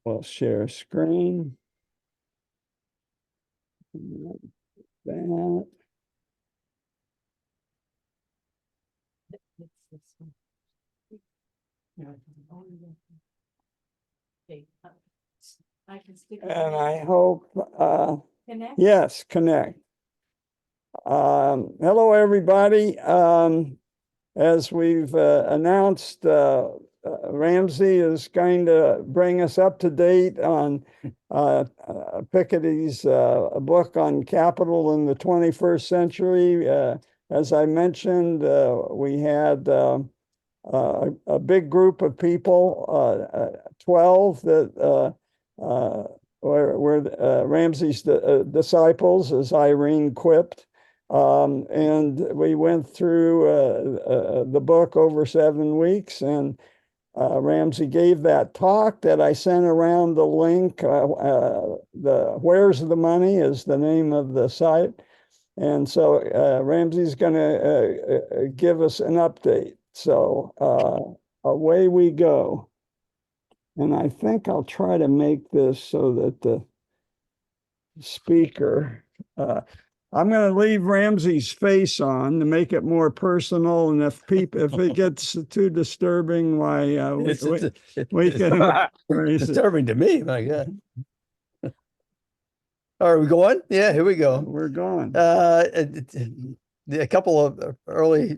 We'll share screen. That. And I hope, yes, connect. Hello, everybody. As we've announced, Ramsay is going to bring us up to date on Piketty's book on capital in the 21st century. As I mentioned, we had a big group of people, 12 that were Ramsay's disciples, as Irene quipped. And we went through the book over 7 weeks, and Ramsay gave that talk that I sent around the link. The Where's the Money is the name of the site. And so Ramsay's going to give us an update. So away we go. And I think I'll try to make this so that the speaker, I'm going to leave Ramsay's face on to make it more personal. And if it gets too disturbing, why we can. It's disturbing to me, my God. Are we going? Yeah, here we go. We're going. A couple of early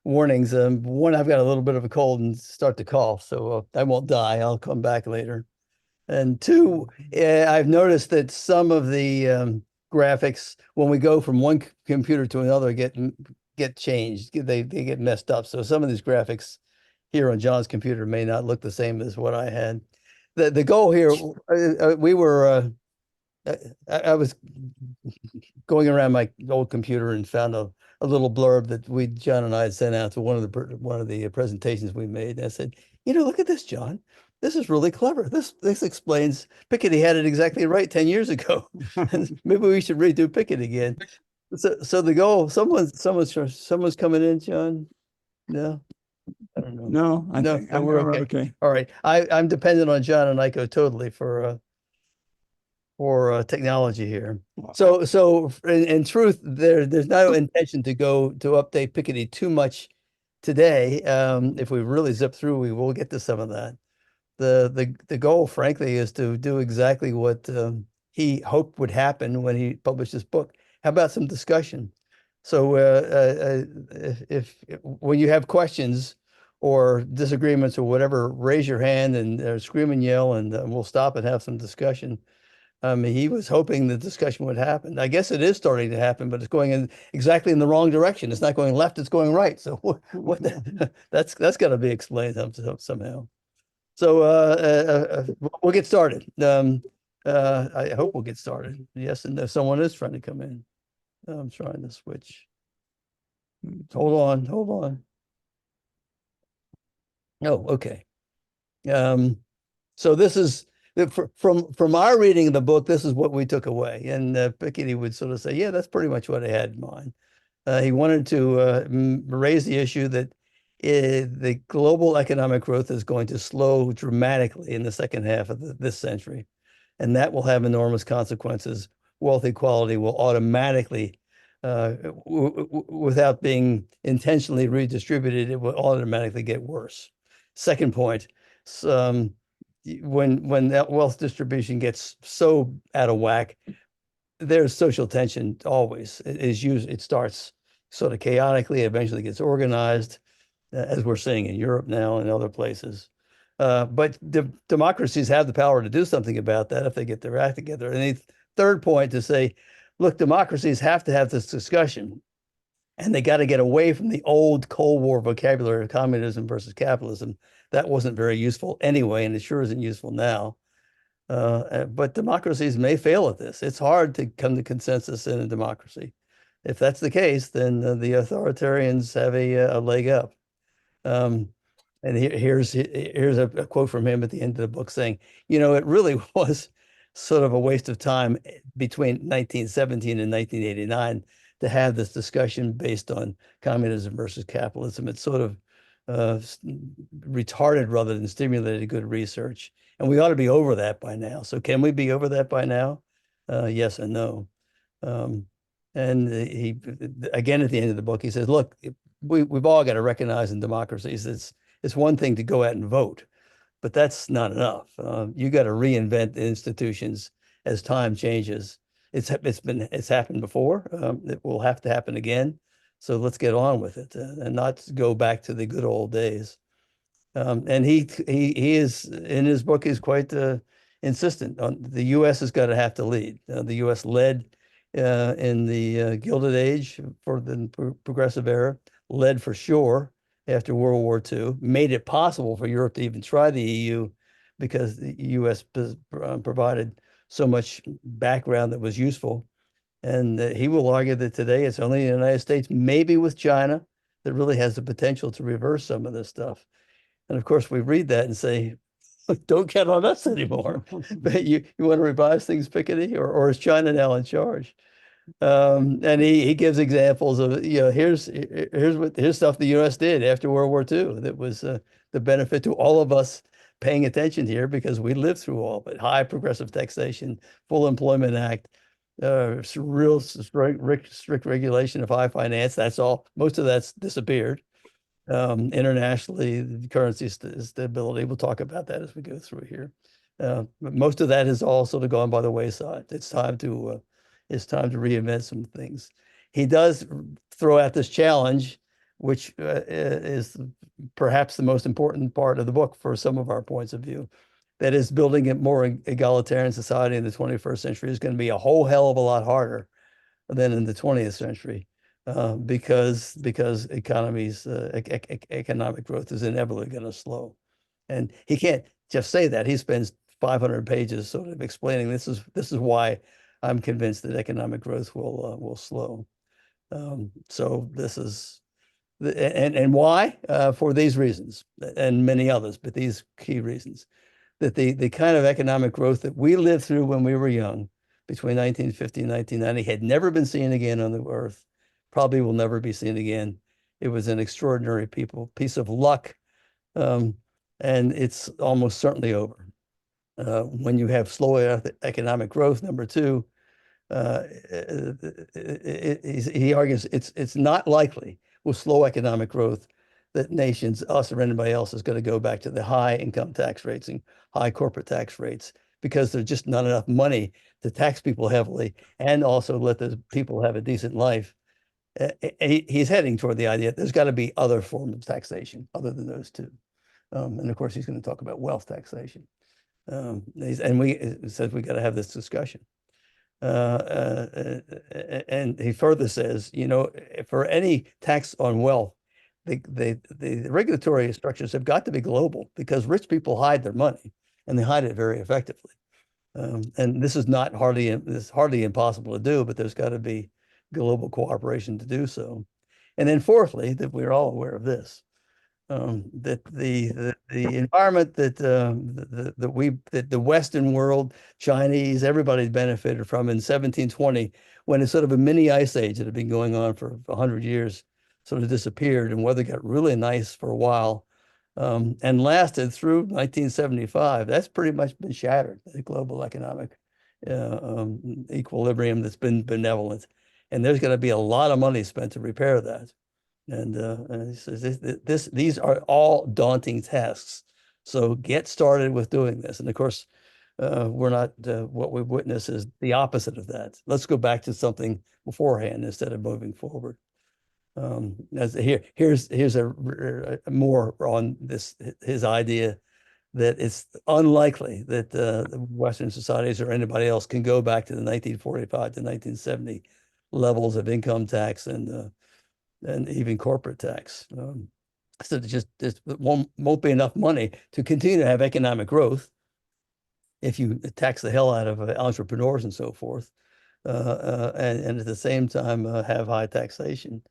warnings. One, I've got a little bit of a cold and start to cough, so I won't die. I'll come back later. And two, I've noticed that some of the graphics, when we go from one computer to another, get changed. They get messed up. So some of these graphics here on John's computer may not look the same as what I had. The goal here, we were. I was going around my old computer and found a little blurb that John and I had sent out to one of the presentations we made. And I said, look at this, John. This is really clever. This explains Piketty had it exactly right 10 years ago. Maybe we should redo Piketty again. So the goal, someone's coming in, John. No, I don't know. No, I think we're okay. All right. I'm dependent on John and Iko totally for technology here. So in truth, there's no intention to update Piketty too much today. If we really zip through, we will get to some of that. The goal, frankly, is to do exactly what he hoped would happen when he published this book. How about some discussion? So if when you have questions or disagreements or whatever, raise your hand and scream and yell, and we'll stop and have some discussion. He was hoping the discussion would happen. I guess it is starting to happen, but it's going exactly in the wrong direction. It's not going left, it's going right. So that's got to be explained somehow. So we'll get started. I hope we'll get started. Yes, and someone is trying to come in. I'm trying to switch. Hold on. Oh, okay. So this is from our reading of the book, this is what we took away. And Piketty would sort of say, yeah, that's pretty much what I had in mind. He wanted to raise the issue that the global economic growth is going to slow dramatically in the second half of this century. And that will have enormous consequences. Wealth equality will automatically, without being intentionally redistributed, it will automatically get worse. Second point, when that wealth distribution gets so out of whack, there's social tension always. It starts sort of chaotically, eventually gets organized, as we're seeing in Europe now and other places. But democracies have the power to do something about that if they get their act together. And the third point to say, look, democracies have to have this discussion, and they got to get away from the old Cold War vocabulary of communism versus capitalism. That wasn't very useful anyway, and it sure isn't useful now. But democracies may fail at this. It's hard to come to consensus in a democracy. If that's the case, then the authoritarians have a leg up. And here's a quote from him at the end of the book saying, it really was sort of a waste of time between 1917 and 1989 to have this discussion based on communism versus capitalism. It sort of retarded rather than stimulated good research. And we ought to be over that by now. So can we be over that by now? Yes and no. And he, again, at the end of the book, he says, look, we've all got to recognize in democracies, it's one thing to go out and vote, but that's not enough. You got to reinvent the institutions as time changes. It's happened before. It will have to happen again. So let's get on with it and not go back to the good old days. And he is, in his book, is quite insistent on the U.S. has got to have to lead. The U.S. led in the Gilded Age for the progressive era, led for sure after World War II, made it possible for Europe to even try the EU because the U.S. provided so much background that was useful. And he will argue that today it's only the United States, maybe with China, that really has the potential to reverse some of this stuff. And of course, we read that and say, don't count on us anymore. But you want to revise things, Piketty, or is China now in charge? And he gives examples of, here's stuff the U.S. did after World War II that was the benefit to all of us paying attention here because we lived through all of it. High progressive taxation, Full Employment Act, real strict regulation of high finance. That's all. Most of that's disappeared. Internationally, the currency stability. We'll talk about that as we go through here. But most of that has all sort of gone by the wayside. It's time to reinvent some things. He does throw out this challenge, which is perhaps the most important part of the book for some of our points of view. That is, building a more egalitarian society in the 21st century is going to be a whole hell of a lot harder than in the 20th century. Because economic growth is inevitably going to slow, and he can't just say that. He spends 500 pages sort of explaining this is why I'm convinced that economic growth will slow. So this is and why for these reasons and many others, but these key reasons that the kind of economic growth that we lived through when we were young between 1950 and 1990 had never been seen again on the earth. Probably will never be seen again. It was an extraordinary piece of luck, and it's almost certainly over. When you have slow economic growth, number two, he argues it's not likely with slow economic growth that nations, us or anybody else, is going to go back to the high income tax rates and high corporate tax rates because there's just not enough money to tax people heavily and also let those people have a decent life. He's heading toward the idea that there's got to be other forms of taxation other than those two. And of course, he's going to talk about wealth taxation. And he says we got to have this discussion. And he further says, for any tax on wealth, the regulatory structures have got to be global because rich people hide their money and they hide it very effectively. And this is hardly impossible to do, but there's got to be global cooperation to do so. And then fourthly, that we're all aware of this, that the environment that the Western world, Chinese, everybody benefited from in 1720, when it's sort of a mini ice age that had been going on for 100 years, sort of disappeared and weather got really nice for a while, and lasted through 1975. That's pretty much been shattered, the global economic equilibrium that's been benevolent. And there's going to be a lot of money spent to repair that. And he says these are all daunting tasks. So get started with doing this. And of course, we're not, what we've witnessed is the opposite of that. Let's go back to something beforehand instead of moving forward. Here's a more on this, his idea that it's unlikely that Western societies or anybody else can go back to the 1945 to 1970 levels of income tax and even corporate tax. So just won't be enough money to continue to have economic growth if you tax the hell out of entrepreneurs and so forth, and at the same time have high taxation.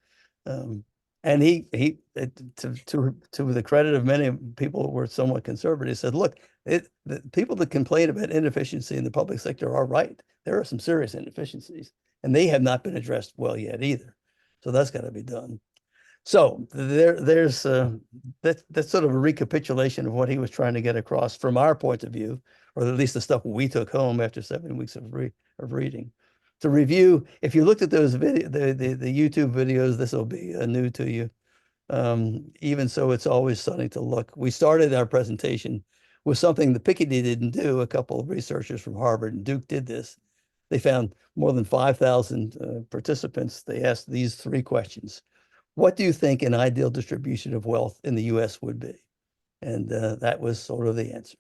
And he to the credit of many people who were somewhat conservative, said, look, the people that complain about inefficiency in the public sector are right. There are some serious inefficiencies, and they have not been addressed well yet either. So that's got to be done. So there's that's sort of a recapitulation of what he was trying to get across from our point of view, or at least the stuff we took home after 7 weeks of reading. To review, if you looked at those the YouTube videos, this will be new to you. Even so, it's always something to look. We started our presentation with something that Piketty didn't do. A couple of researchers from Harvard and Duke did this. They found more than 5,000 participants. They asked these 3 questions. What do you think an ideal distribution of wealth in the US would be? And that was sort of the answer.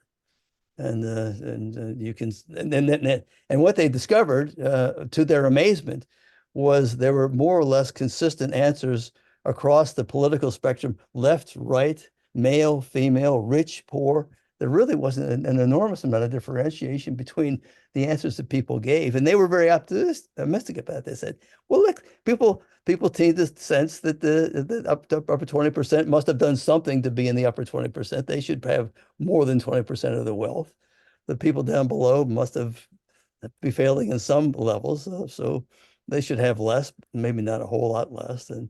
And you can and what they discovered, to their amazement, was there were more or less consistent answers across the political spectrum: left, right, male, female, rich, poor. There really wasn't an enormous amount of differentiation between the answers that people gave, and they were very optimistic about it. They said, "Well, look, people tend to sense that the upper 20% must have done something to be in the upper 20%. They should have more than 20% of the wealth. The people down below must be failing in some levels, so they should have less, maybe not a whole lot less." And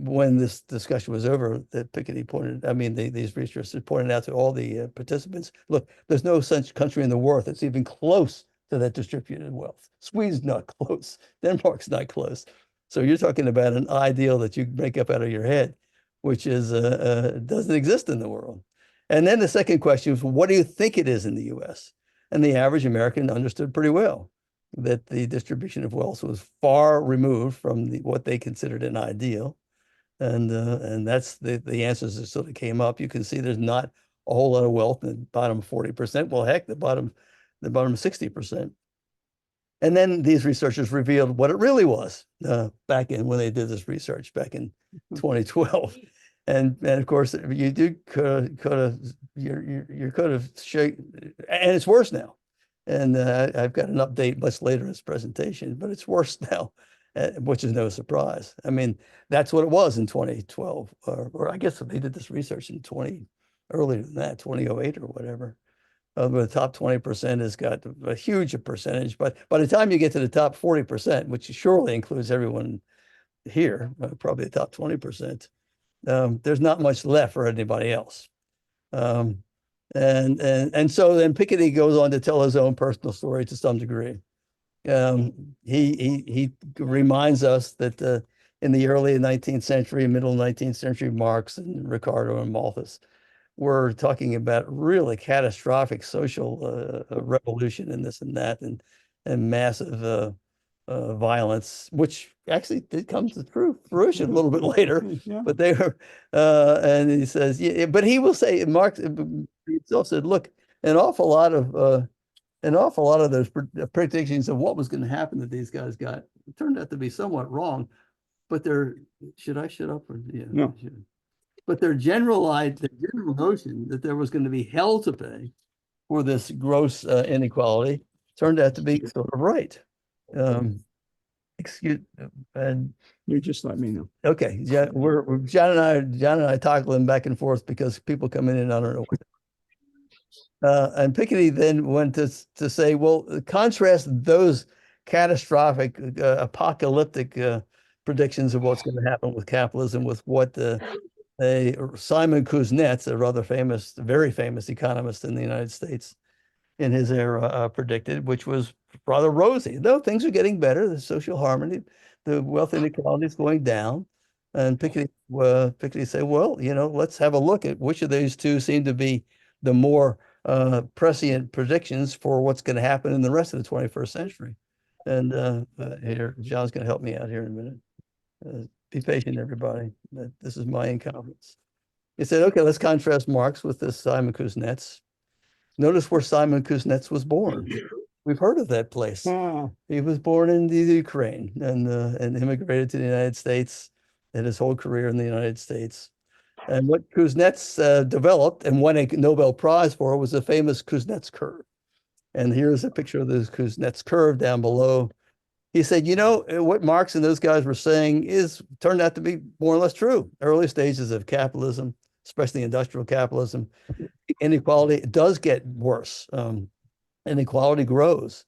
when this discussion was over, that Piketty these researchers pointed out to all the participants, look, there's no such country in the world that's even close to that distributed wealth. Sweden's not close. Denmark's not close. So you're talking about an ideal that you make up out of your head, which is doesn't exist in the world. And then the second question was, what do you think it is in the US? And the average American understood pretty well that the distribution of wealth was far removed from what they considered an ideal. And that's the answers that sort of came up. You can see there's not a whole lot of wealth in the bottom 40%. Well, heck, the bottom 60%. And then these researchers revealed what it really was back in when they did this research back in 2012. And of course, you do could have shake, and it's worse now. And I've got an update much later in this presentation, but it's worse now, which is no surprise. I mean, that's what it was in 2012, or I guess they did this research in earlier than that, 2008 or whatever. The top 20% has got a huge percentage, but by the time you get to the top 40%, which surely includes everyone here, probably the top 20%, there's not much left for anybody else. And so then Piketty goes on to tell his own personal story to some degree. He reminds us that in the early 19th century, middle 19th century, Marx and Ricardo and Malthus were talking about really catastrophic social revolution and this and that, and massive violence, which actually did come to fruition a little bit later. Yeah. But they were, and he says, yeah, but he will say, Marx himself said, look, an awful lot of those predictions of what was going to happen that these guys got turned out to be somewhat wrong. But should I shut up? Or, yeah, no. But their general notion that there was going to be hell to pay for this gross inequality turned out to be sort of right. And You just let me know. Okay, yeah, John and I toggling back and forth because people come in and I don't know. And Piketty then went to say, well, contrast those catastrophic, apocalyptic predictions of what's going to happen with capitalism with what Simon Kuznets, a rather famous, very famous economist in the United States in his era, predicted, which was rather rosy. Though things are getting better, the social harmony, the wealth inequality is going down. And Piketty said, well, let's have a look at which of these two seem to be the more prescient predictions for what's going to happen in the rest of the 21st century. And here, John's going to help me out here in a minute. Be patient, everybody. This is my incompetence. He said, okay, let's contrast Marx with this Simon Kuznets. Notice where Simon Kuznets was born. We've heard of that place. He was born in the Ukraine and immigrated to the United States, and his whole career in the United States. And what Kuznets developed and won a Nobel Prize for was the famous Kuznets curve. And here's a picture of the Kuznets curve down below. He said, what Marx and those guys were saying turned out to be more or less true. Early stages of capitalism, especially industrial capitalism, inequality does get worse. Inequality grows.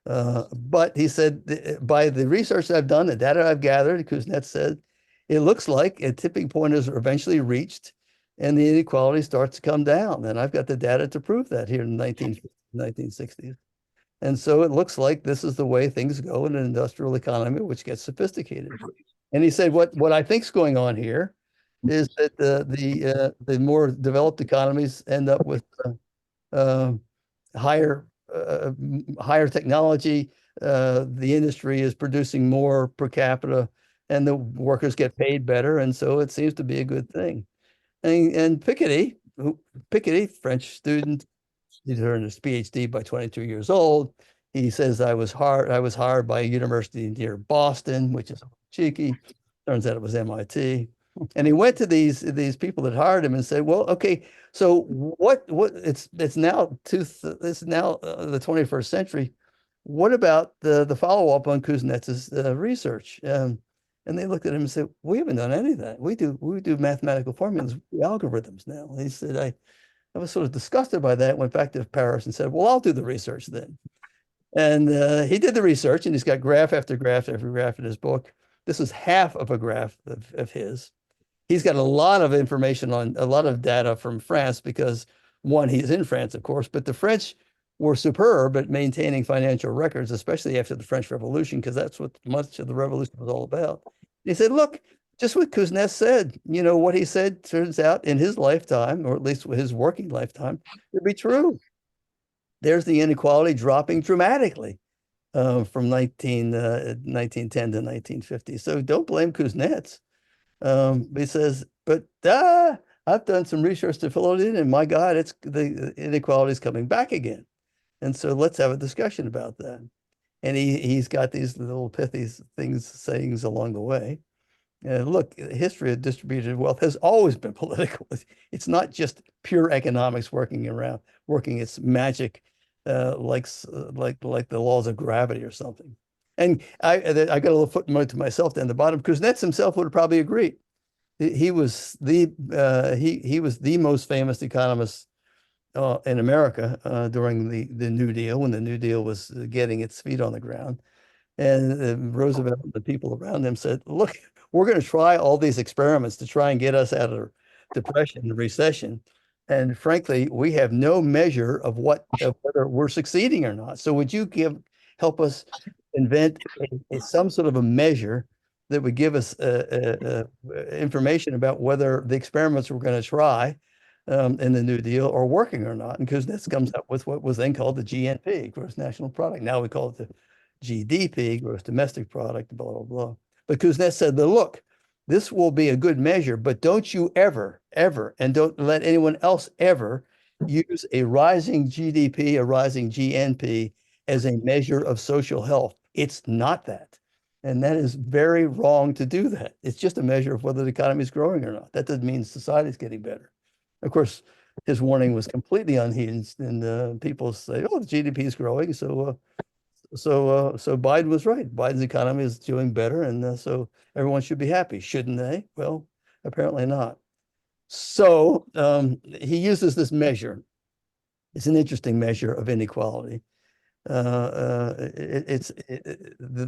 But he said, by the research I've done, the data I've gathered, Kuznets said, it looks like a tipping point is eventually reached and the inequality starts to come down. And I've got the data to prove that here in the 1960s. And so it looks like this is the way things go in an industrial economy, which gets sophisticated. And he said, what I think is going on here is that the more developed economies end up with uh, higher higher technology. The industry is producing more per capita, and the workers get paid better, and so it seems to be a good thing. And Piketty, French student, he earned his PhD by 22 years old. He says I was hired by a university near Boston, which is cheeky. Turns out it was MIT. And he went to these people that hired him and said, "Well, okay, so what it's now the 21st century. What about the follow-up on Kuznets's research?" And they looked at him and said, "We haven't done any of that. We do mathematical formulas, algorithms now." And he said, I was sort of disgusted by that, went back to Paris and said, "Well, I'll do the research then." And he did the research, and he's got graph after graph after graph in his book. This is half of a graph of his. He's got a lot of information on a lot of data from France because, one, he's in France, of course, but the French were superb at maintaining financial records, especially after the French Revolution, because that's what much of the revolution was all about. He said, look, just what Kuznets said, what he said turns out in his lifetime, or at least his working lifetime, to be true. There's the inequality dropping dramatically from 1910 to 1950. So don't blame Kuznets. He says, but I've done some research to fill it in, and my God, it's the inequality is coming back again. And so let's have a discussion about that. And he's got these little pithy sayings along the way. Look, history of distributed wealth has always been political. It's not just pure economics working its magic like the laws of gravity or something. And I got a little footnote to myself down the bottom. Kuznets himself would have probably agreed. He was the most famous economist in America during the New Deal, when the New Deal was getting its feet on the ground. And Roosevelt and the people around him said, look, we're going to try all these experiments to try and get us out of depression and recession. And frankly, we have no measure of whether we're succeeding or not. So would you help us invent some sort of a measure that would give us information about whether the experiments we're going to try in the New Deal are working or not? And Kuznets comes up with what was then called the GNP, gross national product. Now we call it the GDP, gross domestic product, blah, blah, blah. But Kuznets said, look, this will be a good measure, but don't you ever, and don't let anyone else ever use a rising GDP, a rising GNP as a measure of social health. It's not that. And that is very wrong to do that. It's just a measure of whether the economy is growing or not. That doesn't mean society is getting better. Of course, his warning was completely unhinged, and people say, oh, the GDP is growing, so Biden was right. Biden's economy is doing better, and so everyone should be happy, shouldn't they? Well, apparently not. So he uses this measure. It's an interesting measure of inequality. The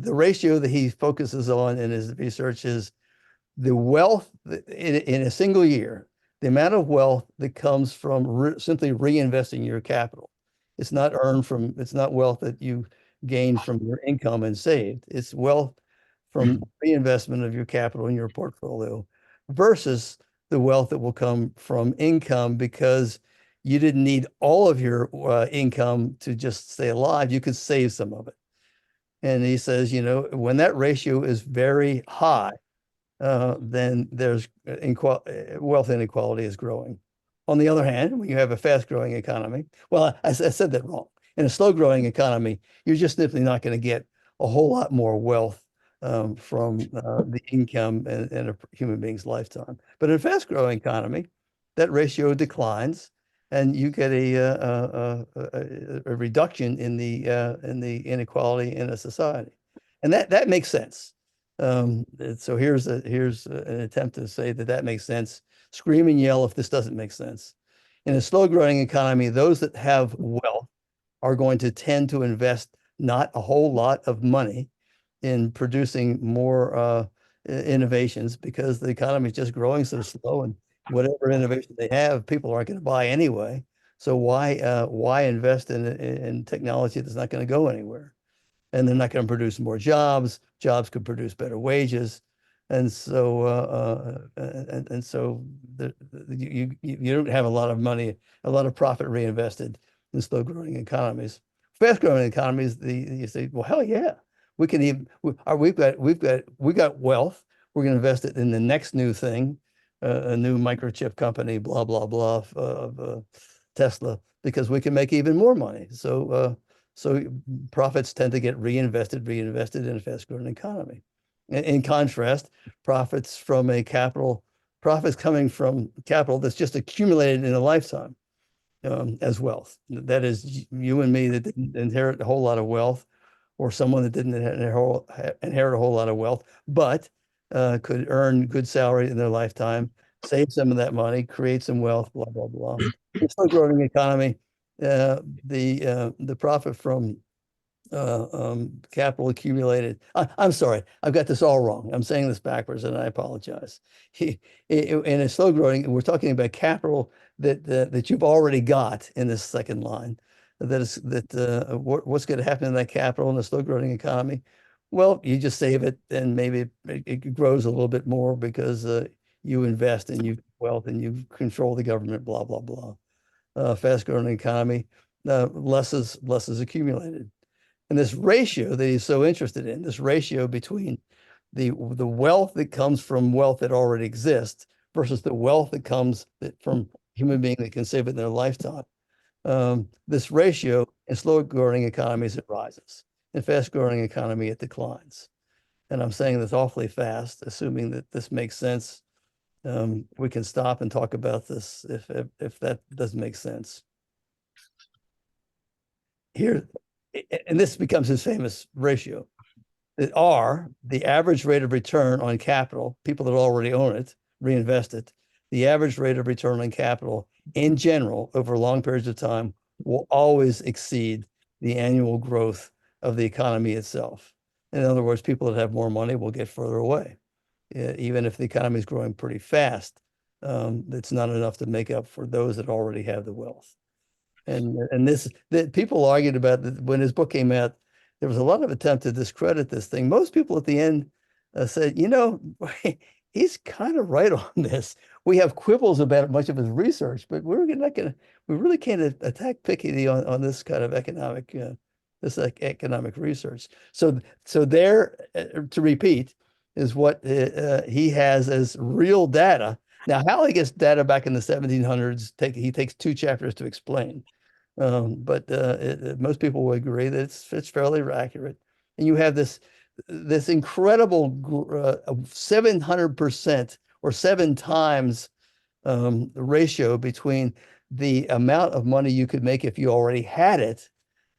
ratio that he focuses on in his research is the wealth in a single year, the amount of wealth that comes from simply reinvesting your capital. It's not wealth that you gained from your income and saved. It's wealth from reinvestment of your capital in your portfolio versus the wealth that will come from income because you didn't need all of your income to just stay alive. You could save some of it. And he says, when that ratio is very high, then there's wealth inequality is growing. On the other hand, when you have a fast-growing economy, well, I said that wrong. In a slow-growing economy, you're just simply not going to get a whole lot more wealth from the income in a human being's lifetime. But in a fast-growing economy, that ratio declines, and you get a reduction in the inequality in a society, and that makes sense. So here's an attempt to say that makes sense. Scream and yell if this doesn't make sense. In a slow-growing economy, those that have wealth are going to tend to invest not a whole lot of money in producing more innovations because the economy is just growing so slow, and whatever innovation they have, people aren't going to buy anyway. So why invest in technology that's not going to go anywhere? And they're not going to produce more jobs. Jobs could produce better wages, and so you don't have a lot of money, a lot of profit reinvested in slow growing economies. Fast growing economies, you say, well, hell yeah, we can even we got wealth. We're going to invest it in the next new thing, a new microchip company, blah blah blah, of Tesla, because we can make even more money. So profits tend to get reinvested in a fast-growing economy. In contrast, profits coming from capital that's just accumulated in a lifetime as wealth. That is you and me that didn't inherit a whole lot of wealth, or someone that didn't inherit a whole lot of wealth, but could earn good salary in their lifetime, save some of that money, create some wealth, blah, blah, blah. It's still growing economy. The profit from capital accumulated. I'm sorry, I've got this all wrong. I'm saying this backwards, and I apologize. In a slow growing, we're talking about capital that you've already got in this second line. What's going to happen in that capital in a slow growing economy? Well, you just save it, and maybe it grows a little bit more because you invest and you wealth and you control the government. Blah blah blah. Fast growing economy, less is accumulated. And this ratio that he's so interested in, this ratio between the wealth that comes from wealth that already exists versus the wealth that comes from human being that can save it in their lifetime. This ratio in slow growing economies, it rises. In fast growing economy, it declines. And I'm saying this awfully fast, assuming that this makes sense. We can stop and talk about this if that doesn't make sense. Here, and this becomes his famous ratio. That R, the average rate of return on capital, people that already own it, reinvest it, the average rate of return on capital in general over long periods of time will always exceed the annual growth of the economy itself. In other words, people that have more money will get further away. Even if the economy is growing pretty fast, it's not enough to make up for those that already have the wealth. And this that people argued about that when his book came out, there was a lot of attempt to discredit this thing. Most people at the end said, he's kind of right on this. We have quibbles about much of his research, but we really can't attack Piketty on this kind of economic research. So there, to repeat, is what he has as real data. Now, how he gets data back in the 1700s, he takes 2 chapters to explain. But most people will agree that it's fairly accurate. And you have this incredible 700% or 7 times ratio between the amount of money you could make if you already had it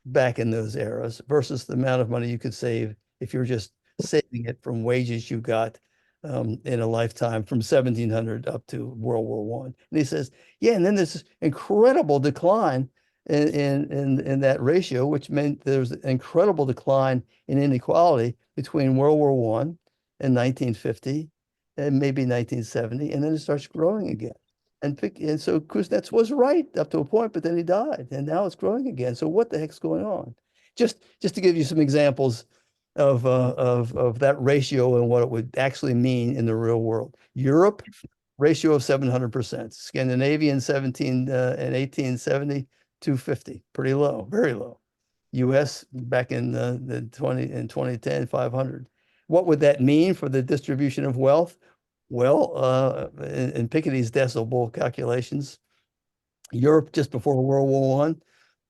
back in those eras versus the amount of money you could save if you're just saving it from wages you got in a lifetime from 1700 up to World War I. And he says, yeah, and then this incredible decline in that ratio, which meant there's an incredible decline in inequality between World War I and 1950 and maybe 1970, and then it starts growing again. And so Kuznets was right up to a point, but then he died, and now it's growing again. So what the heck's going on? Just to give you some examples of that ratio and what it would actually mean in the real world. Europe, ratio of 700%. Scandinavian 17 and 1870, 250, pretty low, very low. U.S. back in the 2010, 500. What would that mean for the distribution of wealth? Well, in Piketty's decimal calculations, Europe just before World War I,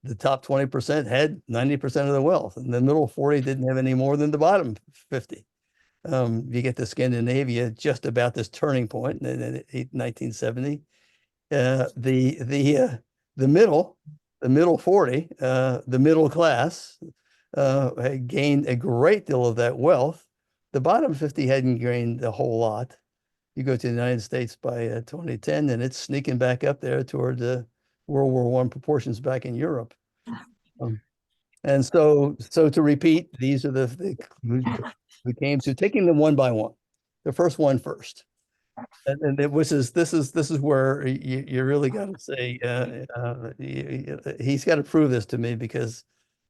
the top 20% had 90% of the wealth, and the middle 40 didn't have any more than the bottom 50. You get to Scandinavia just about this turning point in 1970. The middle 40, the middle class, had gained a great deal of that wealth. The bottom 50 hadn't gained a whole lot. You go to the United States by 2010, and it's sneaking back up there toward the World War I proportions back in Europe. And so to repeat, these are we came to taking them one by one. the first one first. And this is where you really got to say he's got to prove this to me, because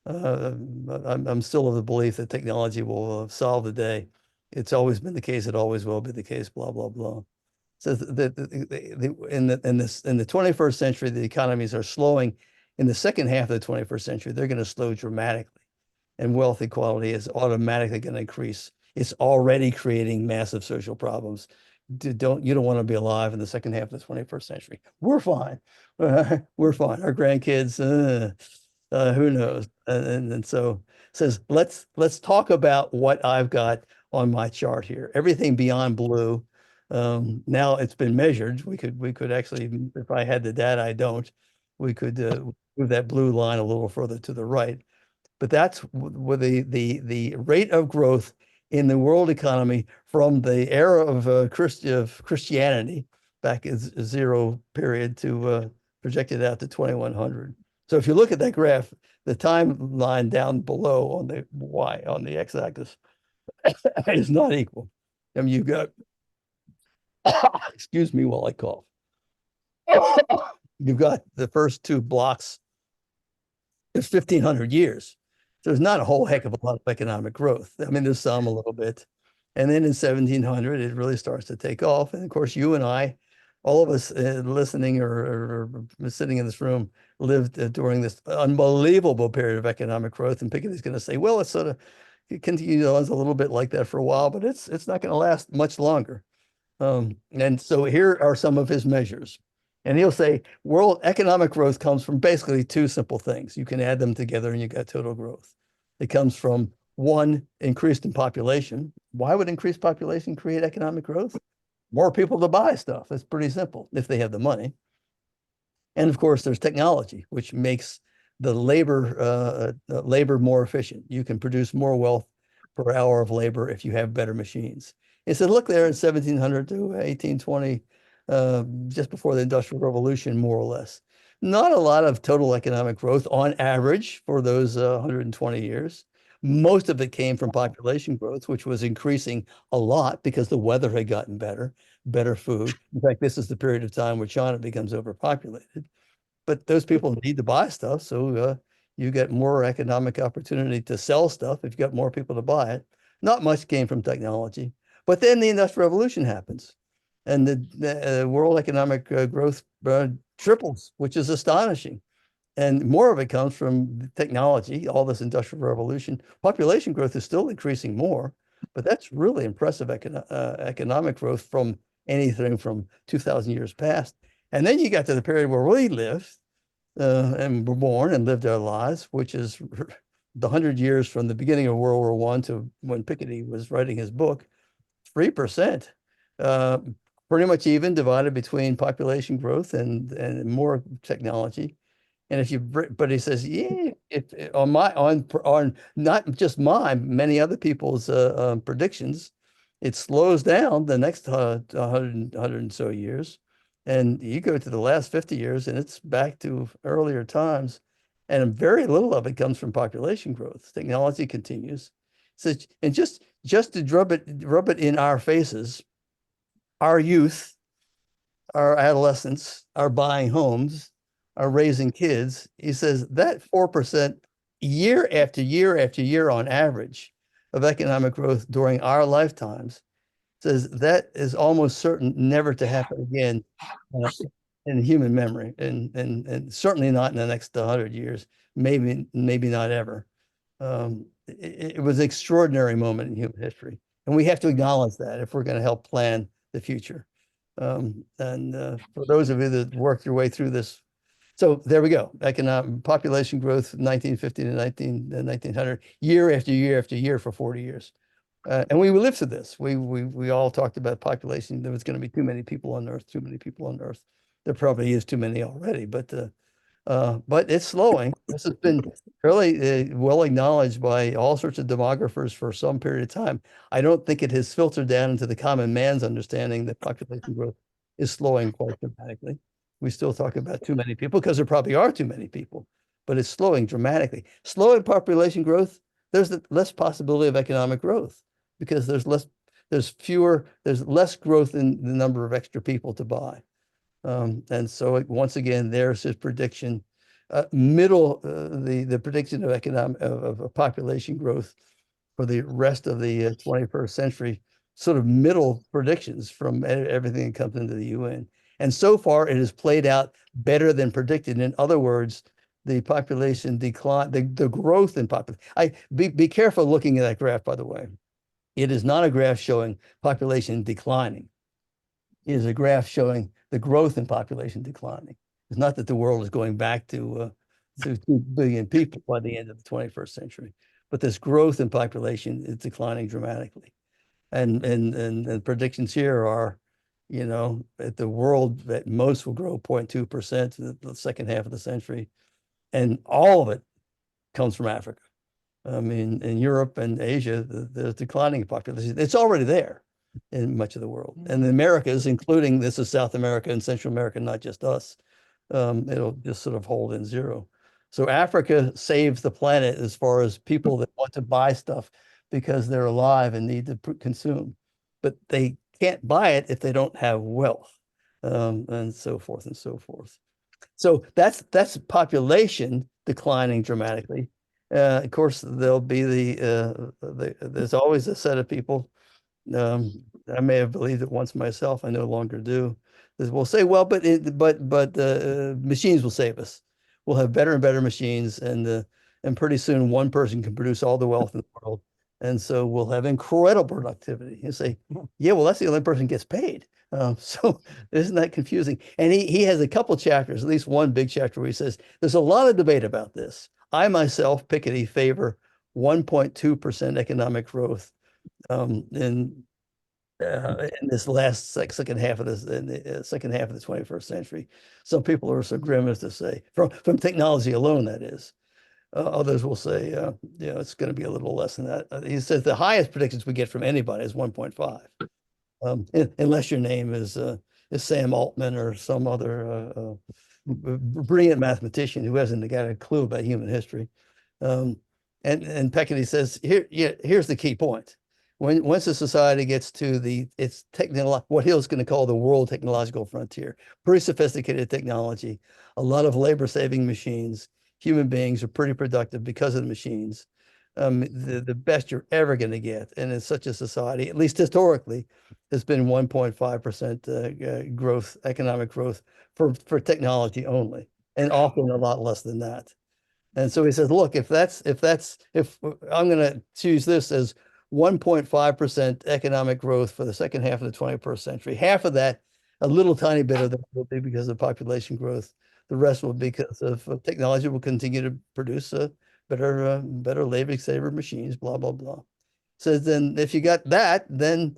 I'm still of the belief that technology will solve the day. It's always been the case. It always will be the case. Blah blah blah. So in the 21st century, the economies are slowing. In the second half of the 21st century, they're going to slow dramatically, and wealth equality is automatically going to increase. It's already creating massive social problems. You don't want to be alive in the second half of the 21st century. We're fine. We're fine. Our grandkids, who knows? And so says, let's talk about what I've got on my chart here. Everything beyond blue. Now it's been measured. We could actually, if I had the data, I don't. We could move that blue line a little further to the right. But that's where the rate of growth in the world economy from the era of Christianity back in zero period to projected out to 2100. So if you look at that graph, the timeline down below on the Y, on the x-axis, is not equal. I mean, you've got, excuse me while I cough. You've got the first two blocks is 1,500 years. So there's not a whole heck of a lot of economic growth. I mean, there's some a little bit. And then in 1700, it really starts to take off. And of course, you and I, all of us listening or sitting in this room, lived during this unbelievable period of economic growth. And Piketty's going to say, well, it's sort of it continues on a little bit like that for a while, but it's not going to last much longer. And so here are some of his measures. And he'll say world economic growth comes from basically two simple things. You can add them together and you got total growth. It comes from one, increased in population. Why would increased population create economic growth? More people to buy stuff. It's pretty simple if they have the money. And of course, there's technology, which makes the labor more efficient. You can produce more wealth per hour of labor if you have better machines. He said, look there in 1700 to 1820, just before the Industrial Revolution, more or less. Not a lot of total economic growth on average for those 120 years. Most of it came from population growth, which was increasing a lot because the weather had gotten better, better food. In fact, this is the period of time where China becomes overpopulated. But those people need to buy stuff, so you get more economic opportunity to sell stuff if you've got more people to buy it. Not much came from technology. But then the Industrial Revolution happens, and the world economic growth triples, which is astonishing. And more of it comes from technology, all this Industrial Revolution. Population growth is still increasing more, but that's really impressive economic growth from anything from 2,000 years past. And then you got to the period where we lived and were born and lived our lives, which is the 100 years from the beginning of World War I to when Piketty was writing his book. 3%, pretty much even divided between population growth and more technology. And if you, but he says, yeah, if on not just mine, many other people's predictions, it slows down the next 100 and so years. And you go to the last 50 years and it's back to earlier times. And very little of it comes from population growth. Technology continues. So, and just to rub it in our faces, our youth, our adolescents are buying homes, are raising kids. He says that 4% year after year after year on average of economic growth during our lifetimes, says that is almost certain never to happen again in human memory, and certainly not in the next 100 years, maybe not ever. It was an extraordinary moment in human history, and we have to acknowledge that if we're going to help plan the future. For those of you that worked your way through this, so there we go. Economic population growth, 1950 to 1900, year after year after year for 40 years. And we lived through this. We all talked about population. There was going to be too many people on Earth, too many people on Earth. There probably is too many already, but it's slowing. This has been really well acknowledged by all sorts of demographers for some period of time. I don't think it has filtered down into the common man's understanding that population growth is slowing quite dramatically. We still talk about too many people because there probably are too many people, but it's slowing dramatically. Slowing population growth, there's less possibility of economic growth because there's less there's less growth in the number of extra people to buy. And so once again, there's his prediction. The prediction of of population growth for the rest of the 21st century, sort of middle predictions from everything that comes into the UN. And so far, it has played out better than predicted. In other words, the population decline, the growth in population. Be careful looking at that graph, by the way. It is not a graph showing population declining. It is a graph showing the growth in population declining. It's not that the world is going back to 2 billion people by the end of the 21st century, but this growth in population is declining dramatically. And predictions here are, that the world at most will grow 0.2% in the second half of the century. And all of it comes from Africa. I mean, in Europe and Asia, there's declining population. It's already there in much of the world. And the Americas, including this is South America and Central America, not just us, it'll just sort of hold in zero. So Africa saves the planet as far as people that want to buy stuff because they're alive and need to consume, but they can't buy it if they don't have wealth, and so forth and so forth. So that's population declining dramatically. Of course, there'll be there's always a set of people. I may have believed it once myself. I no longer do. We'll say, well, but machines will save us. We'll have better and better machines, and pretty soon one person can produce all the wealth in the world, and so we'll have incredible productivity. You say, yeah, well, that's the only person who gets paid. So isn't that confusing? And he has a couple chapters, at least one big chapter where he says there's a lot of debate about this. I myself, Piketty, favor 1.2% economic growth in this last second half of the 21st century. Some people are so grim as to say, from technology alone, that is. Others will say, it's going to be a little less than that. He says the highest predictions we get from anybody is 1.5, unless your name is Sam Altman or some other brilliant mathematician who hasn't got a clue about human history. And Piketty says, here's the key point. Once a society gets to what Hill's going to call the world technological frontier, pretty sophisticated technology, a lot of labor-saving machines, human beings are pretty productive because of the machines. The best you're ever going to get, and in such a society, at least historically, has been 1.5% growth, economic growth for technology only, and often a lot less than that. And so he says, look, if I'm going to choose this as 1.5% economic growth for the second half of the 21st century, half of that, a little tiny bit of that will be because of population growth. The rest will be because of technology will continue to produce better labor saver machines, blah, blah, blah. So then if you got that, then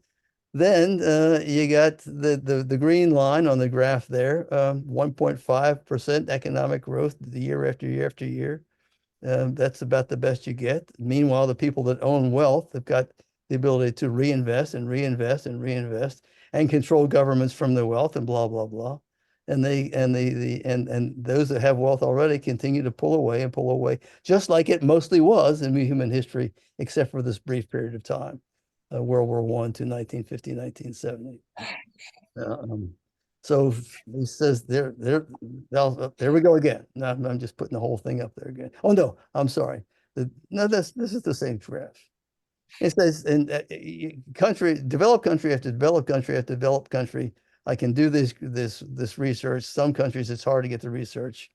you got the green line on the graph there, 1.5% economic growth the year after year after year. That's about the best you get. Meanwhile, the people that own wealth have got the ability to reinvest and reinvest and reinvest and control governments from their wealth and blah, blah, blah. And those that have wealth already continue to pull away, just like it mostly was in human history, except for this brief period of time, World War I to 1950, 1970. So he says there we go again. Now I'm just putting the whole thing up there again. Oh no, I'm sorry. This is the same graph. It says in developed country after developed country after developed country, I can do this research. Some countries it's hard to get the research,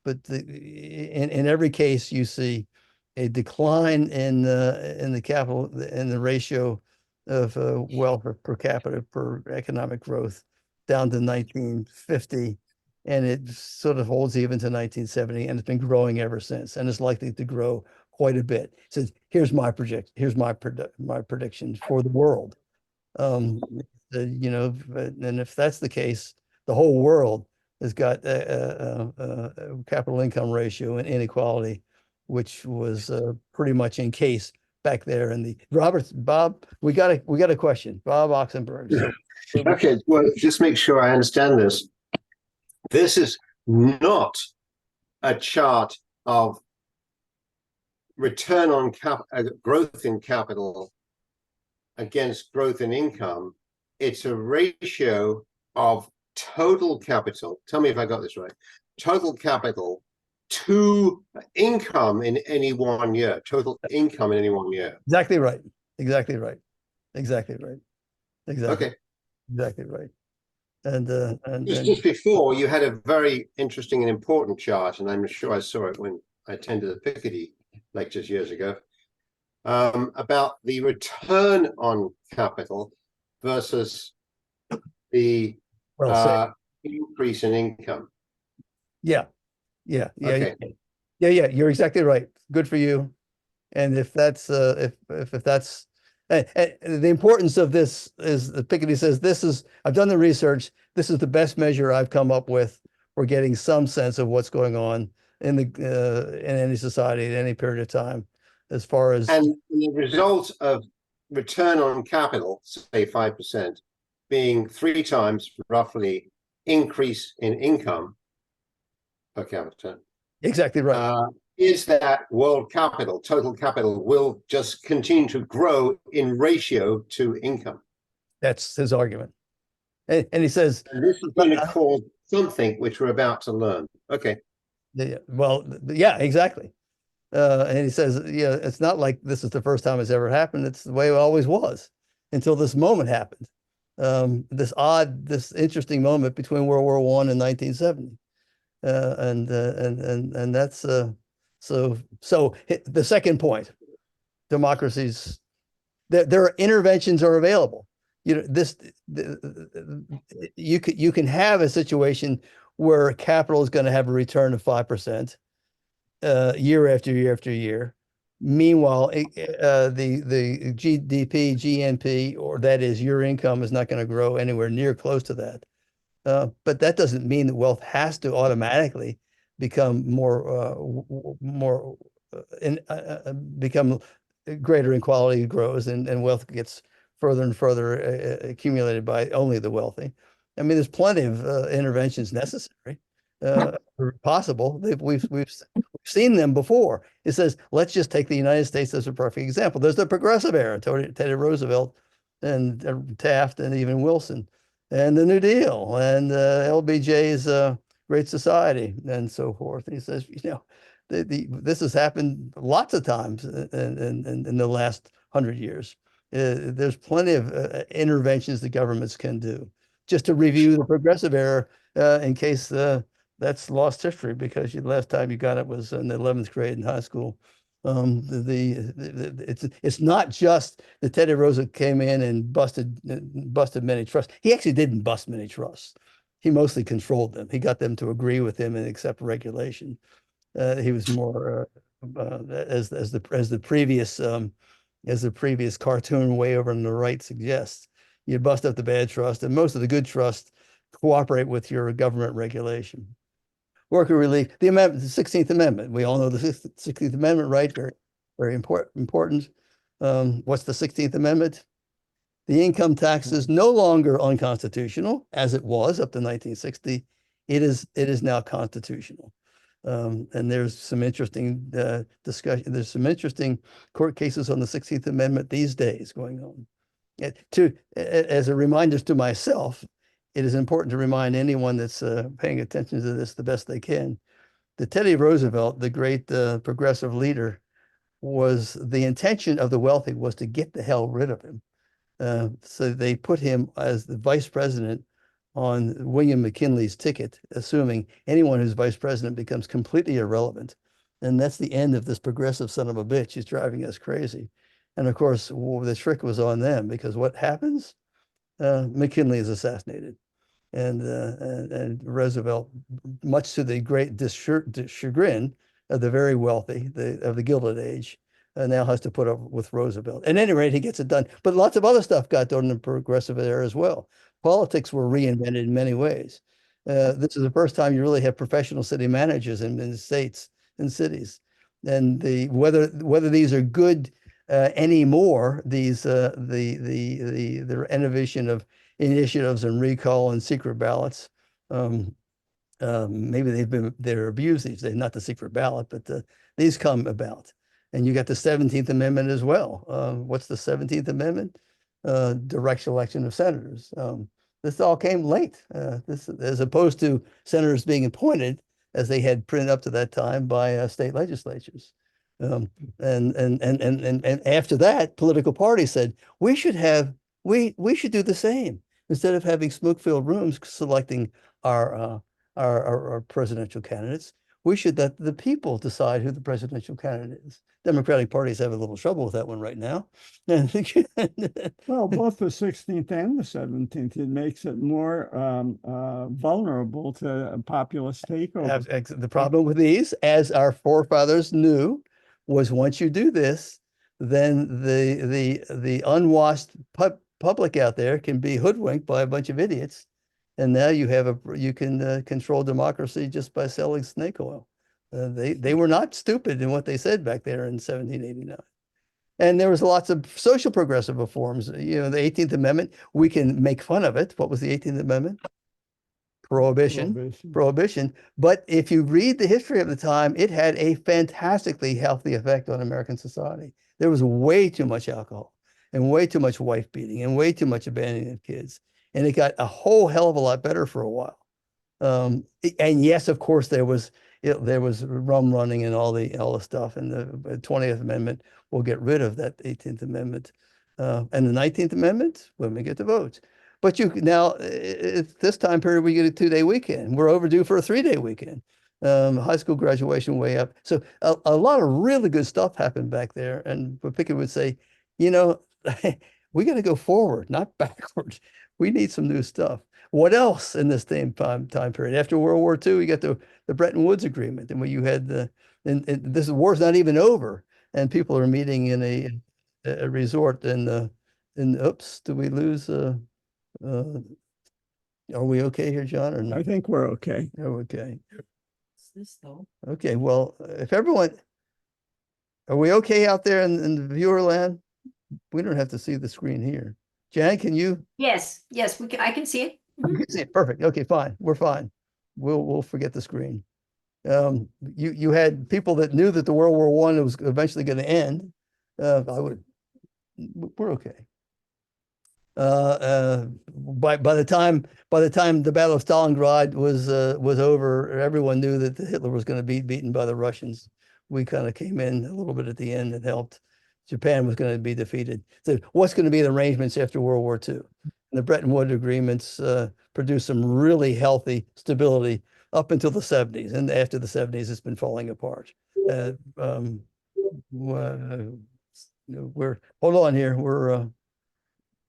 but in every case you see a decline in the capital in the ratio of wealth per capita per economic growth down to 1950, and it sort of holds even to 1970, and it's been growing ever since, and it's likely to grow quite a bit. So here's my prediction for the world. And if that's the case, the whole world has got a capital income ratio and inequality, which was pretty much in case back there in the Bob, we got a question. Bob Oxenberg. So okay, well, just make sure I understand this. This is not a chart of return on growth in capital against growth in income, it's a ratio of total capital. Tell me if I got this right. Total capital to income in any 1 year. Total income in any 1 year. Exactly right. Exactly right. Exactly right. Exactly. Okay. Exactly right. Just before, you had a very interesting and important chart, and I'm sure I saw it when I attended the Piketty lectures years ago, about the return on capital versus the well said. increase in income. Yeah. Yeah. Yeah. Okay. Yeah. You're exactly right. Good for you. And if that's if that's the importance of this is that Piketty says I've done the research. This is the best measure I've come up with for getting some sense of what's going on in any society at any period of time, as far as And the result of return on capital, say 5%, being 3 times roughly increase in income per capita. exactly right. Is that world capital, total capital, will just continue to grow in ratio to income. That's his argument. And he says, and this is going to cause something which we're about to learn. Okay. Well, yeah, exactly. And he says, yeah, it's not like this is the first time it's ever happened. It's the way it always was until this moment happened. This interesting moment between World War I and 1970. And that's so the second point, democracies, their interventions are available. You can have a situation where capital is going to have a return of 5% year after year after year. Meanwhile, the GDP, GNP, or that is your income, is not going to grow anywhere near close to that. But that doesn't mean that wealth has to automatically become become greater inequality grows and wealth gets further and further accumulated by only the wealthy. I mean, there's plenty of interventions necessary, possible. We've seen them before. It says, let's just take the United States as a perfect example. There's the progressive era, Teddy Roosevelt and Taft and even Wilson, and the New Deal and LBJ's Great Society and so forth. And he says, this has happened lots of times in the last 100 years. There's plenty of interventions the governments can do. Just to review the progressive era, in case that's lost history, because the last time you got it was in the 11th grade in high school. It's not just that Teddy Roosevelt came in and busted many trusts. He actually didn't bust many trusts. He mostly controlled them. He got them to agree with him and accept regulation. He was more as the previous cartoon way over on the right suggests. You bust up the bad trust, and most of the good trusts cooperate with your government regulation. Worker relief, the 16th Amendment. We all know the 16th Amendment, right? Very, very important. What's the 16th Amendment? The income tax is no longer unconstitutional, as it was up to 1960. It is now constitutional. And there's some interesting discussion. There's some interesting court cases on the 16th Amendment these days going on. As a reminder to myself, it is important to remind anyone that's paying attention to this the best they can. That Teddy Roosevelt, the great progressive leader, was the intention of the wealthy was to get the hell rid of him. So they put him as the vice president on William McKinley's ticket, assuming anyone who's vice president becomes completely irrelevant. And that's the end of this progressive son of a bitch. He's driving us crazy. And of course, the trick was on them, because what happens? McKinley is assassinated. And Roosevelt, much to the great chagrin of the very wealthy, of the Gilded Age, now has to put up with Roosevelt. At any rate, he gets it done. But lots of other stuff got done in the progressive era as well. Politics were reinvented in many ways. This is the first time you really have professional city managers in states and cities. And whether these are good anymore, these the innovation of initiatives and recall and secret ballots. Maybe they're abused these days, not the secret ballot, but these come about. And you got the 17th Amendment as well. What's the 17th Amendment? direct election of senators. This all came late. This, as opposed to senators being appointed, as they had printed up to that time by state legislatures. And after that, political parties said we should do the same. Instead of having smoke-filled rooms selecting our presidential candidates, we should let the people decide who the presidential candidate is. Democratic parties have a little trouble with that one right now. Well, both the 16th and the 17th, it makes it more vulnerable to a populist takeover. The problem with these, as our forefathers knew, was once you do this, then the unwashed public out there can be hoodwinked by a bunch of idiots. And now you can control democracy just by selling snake oil. They were not stupid in what they said back there in 1789. And there was lots of social progressive reforms. You know, the 18th Amendment, we can make fun of it. What was the 18th Amendment? Prohibition. But if you read the history of the time, it had a fantastically healthy effect on American society. There was way too much alcohol and way too much wife beating and way too much abandoning of kids. And it got a whole hell of a lot better for a while. And yes, of course, there was rum running and all the stuff. And the 20th Amendment will get rid of that 18th Amendment. And the 19th Amendment, women get to vote. But now, this time period, we get a 2-day weekend. We're overdue for a 3-day weekend. High school graduation way up. So a lot of really good stuff happened back there. And Piketty would say, you know, we got to go forward, not backwards. We need some new stuff. What else in this same time period? After World War II, we got the Bretton Woods Agreement, and where you had and this war's not even over, and people are meeting in a resort. And oops, did we lose? Are we okay here, John, or not? I think we're okay. Oh, okay. What's this though? Okay. Well, if everyone, are we okay out there in the viewer land? We don't have to see the screen here. Jan, can you? Yes, I can see it. You can see it. Perfect. Okay, fine. We're fine. We'll forget the screen. You had people that knew that the World War I was eventually going to end. We're okay. By the time the Battle of Stalingrad was over, everyone knew that Hitler was going to be beaten by the Russians. We kind of came in a little bit at the end and helped. Japan was going to be defeated. So what's going to be the arrangements after World War II? And the Bretton Woods agreements produced some really healthy stability up until the 70s. And after the 70s, it's been falling apart. Hold on here.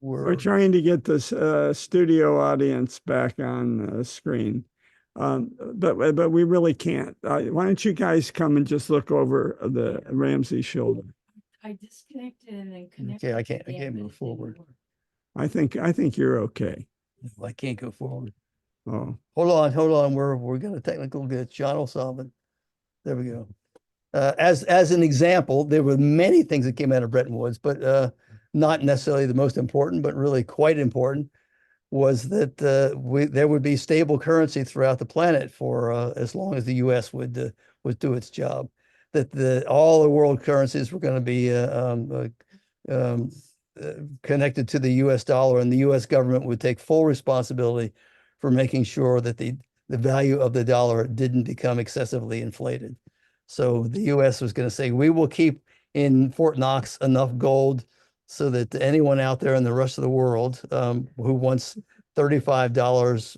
We're trying to get this studio audience back on the screen. But we really can't. Why don't you guys come and just look over the Ramsay shoulder? I disconnected and then connected. Okay, I can't move forward. I think you're okay. I can't go forward. Oh, hold on. We're got a technical glitch. John will solve it. There we go. As an example, there were many things that came out of Bretton Woods, but not necessarily the most important, but really quite important, was that there would be stable currency throughout the planet for as long as the U.S. would do its job. That all the world currencies were going to be connected to the U.S. dollar, and the U.S. government would take full responsibility for making sure that the value of the dollar didn't become excessively inflated. So the U.S. was going to say, we will keep in Fort Knox enough gold so that anyone out there in the rest of the world who wants $35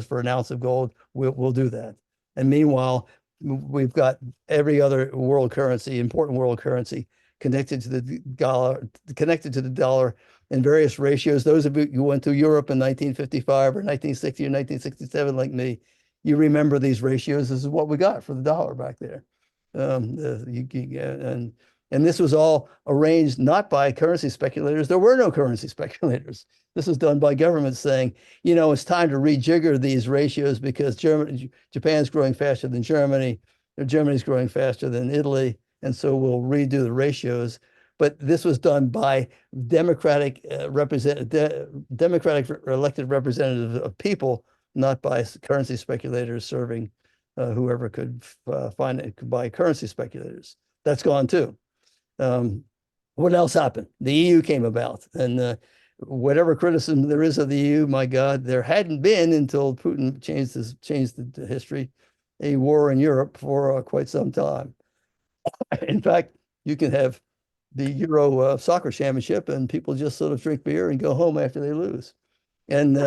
for an ounce of gold, we'll do that. And meanwhile, we've got every other world currency, important world currency, connected to the dollar in various ratios. Those of you who went to Europe in 1955 or 1960 or 1967, like me, you remember these ratios. This is what we got for the dollar back there. And this was all arranged not by currency speculators. There were no currency speculators. This was done by governments saying, you know, it's time to rejigger these ratios because Japan's growing faster than Germany, or Germany's growing faster than Italy, and so we'll redo the ratios. But this was done by democratic elected representatives of people, not by currency speculators serving whoever could find it, by currency speculators. That's gone too. what else happened? The EU came about, and whatever criticism there is of the EU, my God, there hadn't been until Putin changed the history, a war in Europe for quite some time. In fact, you can have the Euro soccer championship, and people just sort of drink beer and go home after they lose. And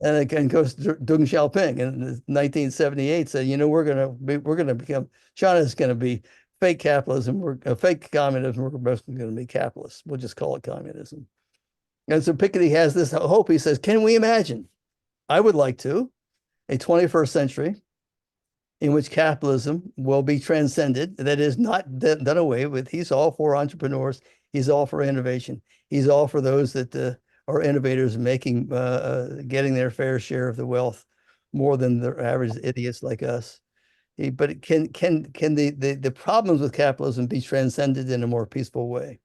again, goes Deng Xiaoping in 1978 said, you know, we're gonna become, China's gonna be fake capitalism, we're fake communism, we're both gonna be capitalists. We'll just call it communism. And so Piketty has this hope. He says, can we imagine? I would like to, a 21st century in which capitalism will be transcended, that is not done away with. He's all for entrepreneurs. He's all for innovation. He's all for those that are innovators making, getting their fair share of the wealth, more than the average idiots like us. But can the problems with capitalism be transcended in a more peaceful way?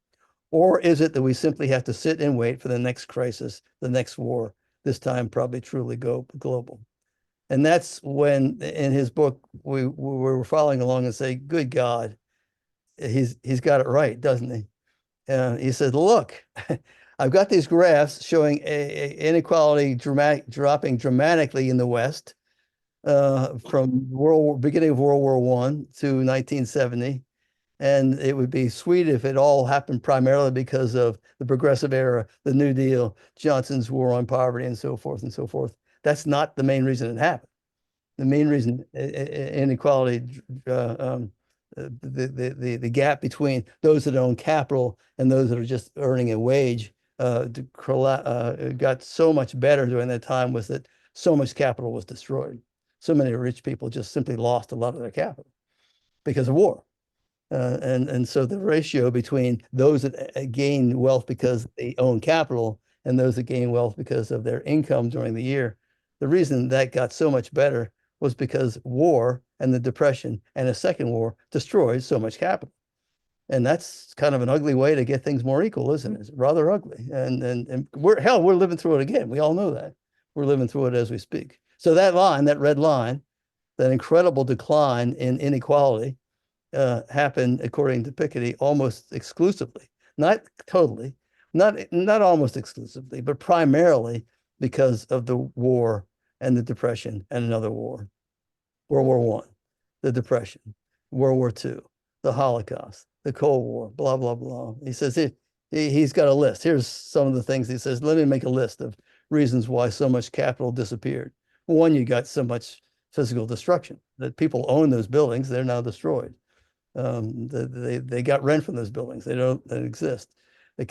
Or is it that we simply have to sit and wait for the next crisis, the next war, this time probably truly go global? And that's when, in his book, we were following along and say, good God, he's got it right, doesn't he? He said, look, I've got these graphs showing inequality dropping dramatically in the West from beginning of World War I to 1970. And it would be sweet if it all happened primarily because of the progressive era, the New Deal, Johnson's war on poverty, and so forth and so forth. That's not the main reason it happened. The main reason inequality, the gap between those that own capital and those that are just earning a wage got so much better during that time, was that so much capital was destroyed. So many rich people just simply lost a lot of their capital because of war. And so the ratio between those that gain wealth because they own capital and those that gain wealth because of their income during the year, the reason that got so much better was because war and the Depression and a second war destroyed so much capital. And that's kind of an ugly way to get things more equal, isn't it? It's rather ugly. And we're living through it again. We all know that. We're living through it as we speak. So that line, that red line, that incredible decline in inequality, happened, according to Piketty, almost exclusively, not totally, not almost exclusively, but primarily because of the war and the Depression and another war, World War I, the Depression, World War II, the Holocaust, the Cold War, blah, blah, blah. He says he's got a list. Here's some of the things he says. Let me make a list of reasons why so much capital disappeared. One, you got so much physical destruction that people own those buildings. They're now destroyed. They got rent from those buildings. They don't exist. All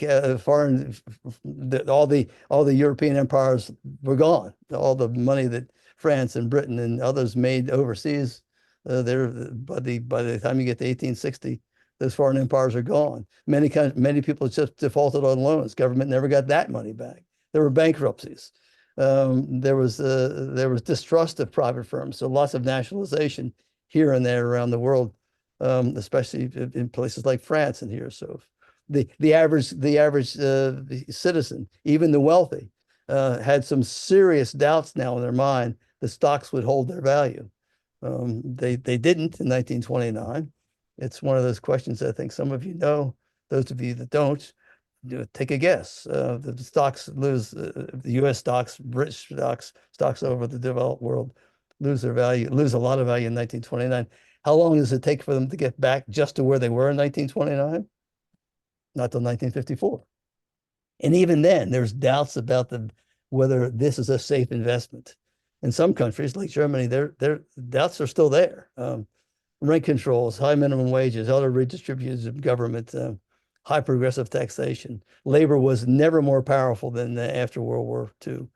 the European empires were gone. All the money that France and Britain and others made overseas, by the time you get to 1860, those foreign empires are gone. Many people just defaulted on loans. Government never got that money back. There were bankruptcies. There was distrust of private firms. So lots of nationalization here and there around the world, especially in places like France and here. So the average citizen, even the wealthy, had some serious doubts now in their mind the stocks would hold their value. They didn't in 1929. It's one of those questions I think some of you know. Those of you that don't, take a guess. The stocks lose, the U.S. stocks, British stocks over the developed world lose their value, lose a lot of value in 1929. How long does it take for them to get back just to where they were in 1929? Not till 1954. And even then, there's doubts about whether this is a safe investment. In some countries, like Germany, their doubts are still there. Rent controls, high minimum wages, other redistributions of government, high progressive taxation. Labor was never more powerful than after World War II.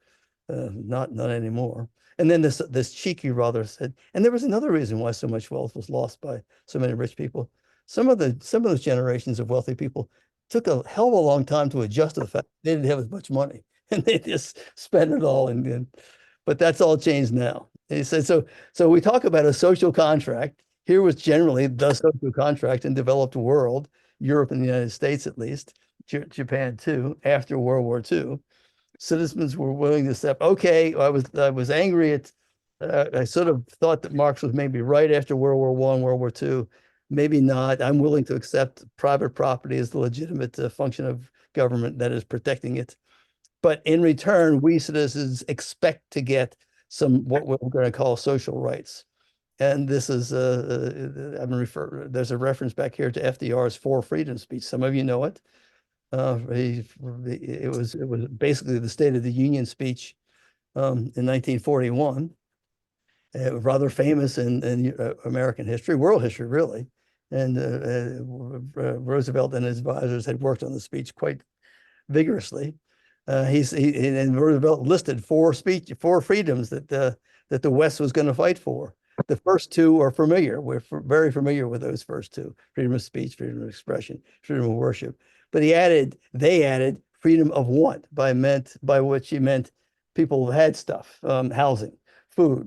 Not anymore. And then this cheeky rather said, and there was another reason why so much wealth was lost by so many rich people. Some of those generations of wealthy people took a hell of a long time to adjust to the fact they didn't have as much money, and they just spent it all. But that's all changed now. And he said, so we talk about a social contract. Here was generally the social contract in developed world, Europe and the United States at least, Japan too, after World War II. Citizens were willing to step. Okay, I was angry at. I sort of thought that Marx was maybe right after World War I, World War II. maybe not. I'm willing to accept private property as the legitimate function of government that is protecting it. But in return, we citizens expect to get some what we're going to call social rights. And this is there's a reference back here to FDR's Four Freedoms speech. Some of you know it. It was basically the State of the Union speech in 1941. Rather famous in American history, world history, really. And Roosevelt and his advisors had worked on the speech quite vigorously. And Roosevelt listed four freedoms that the West was going to fight for. The first two are familiar. We're very familiar with those first two: freedom of speech, freedom of expression, freedom of worship. But they added freedom of want, by which he meant people had stuff, housing, food,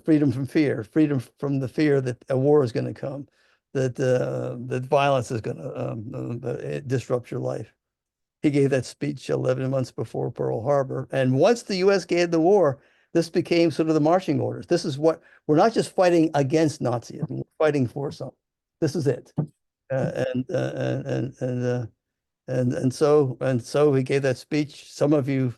freedom from fear, freedom from the fear that a war is going to come, that violence is going to disrupt your life. He gave that speech 11 months before Pearl Harbor. And once the U.S. gave the war, this became sort of the marching orders. This is what we're not just fighting against Nazism, we're fighting for something. This is it. And so he gave that speech. Some of you,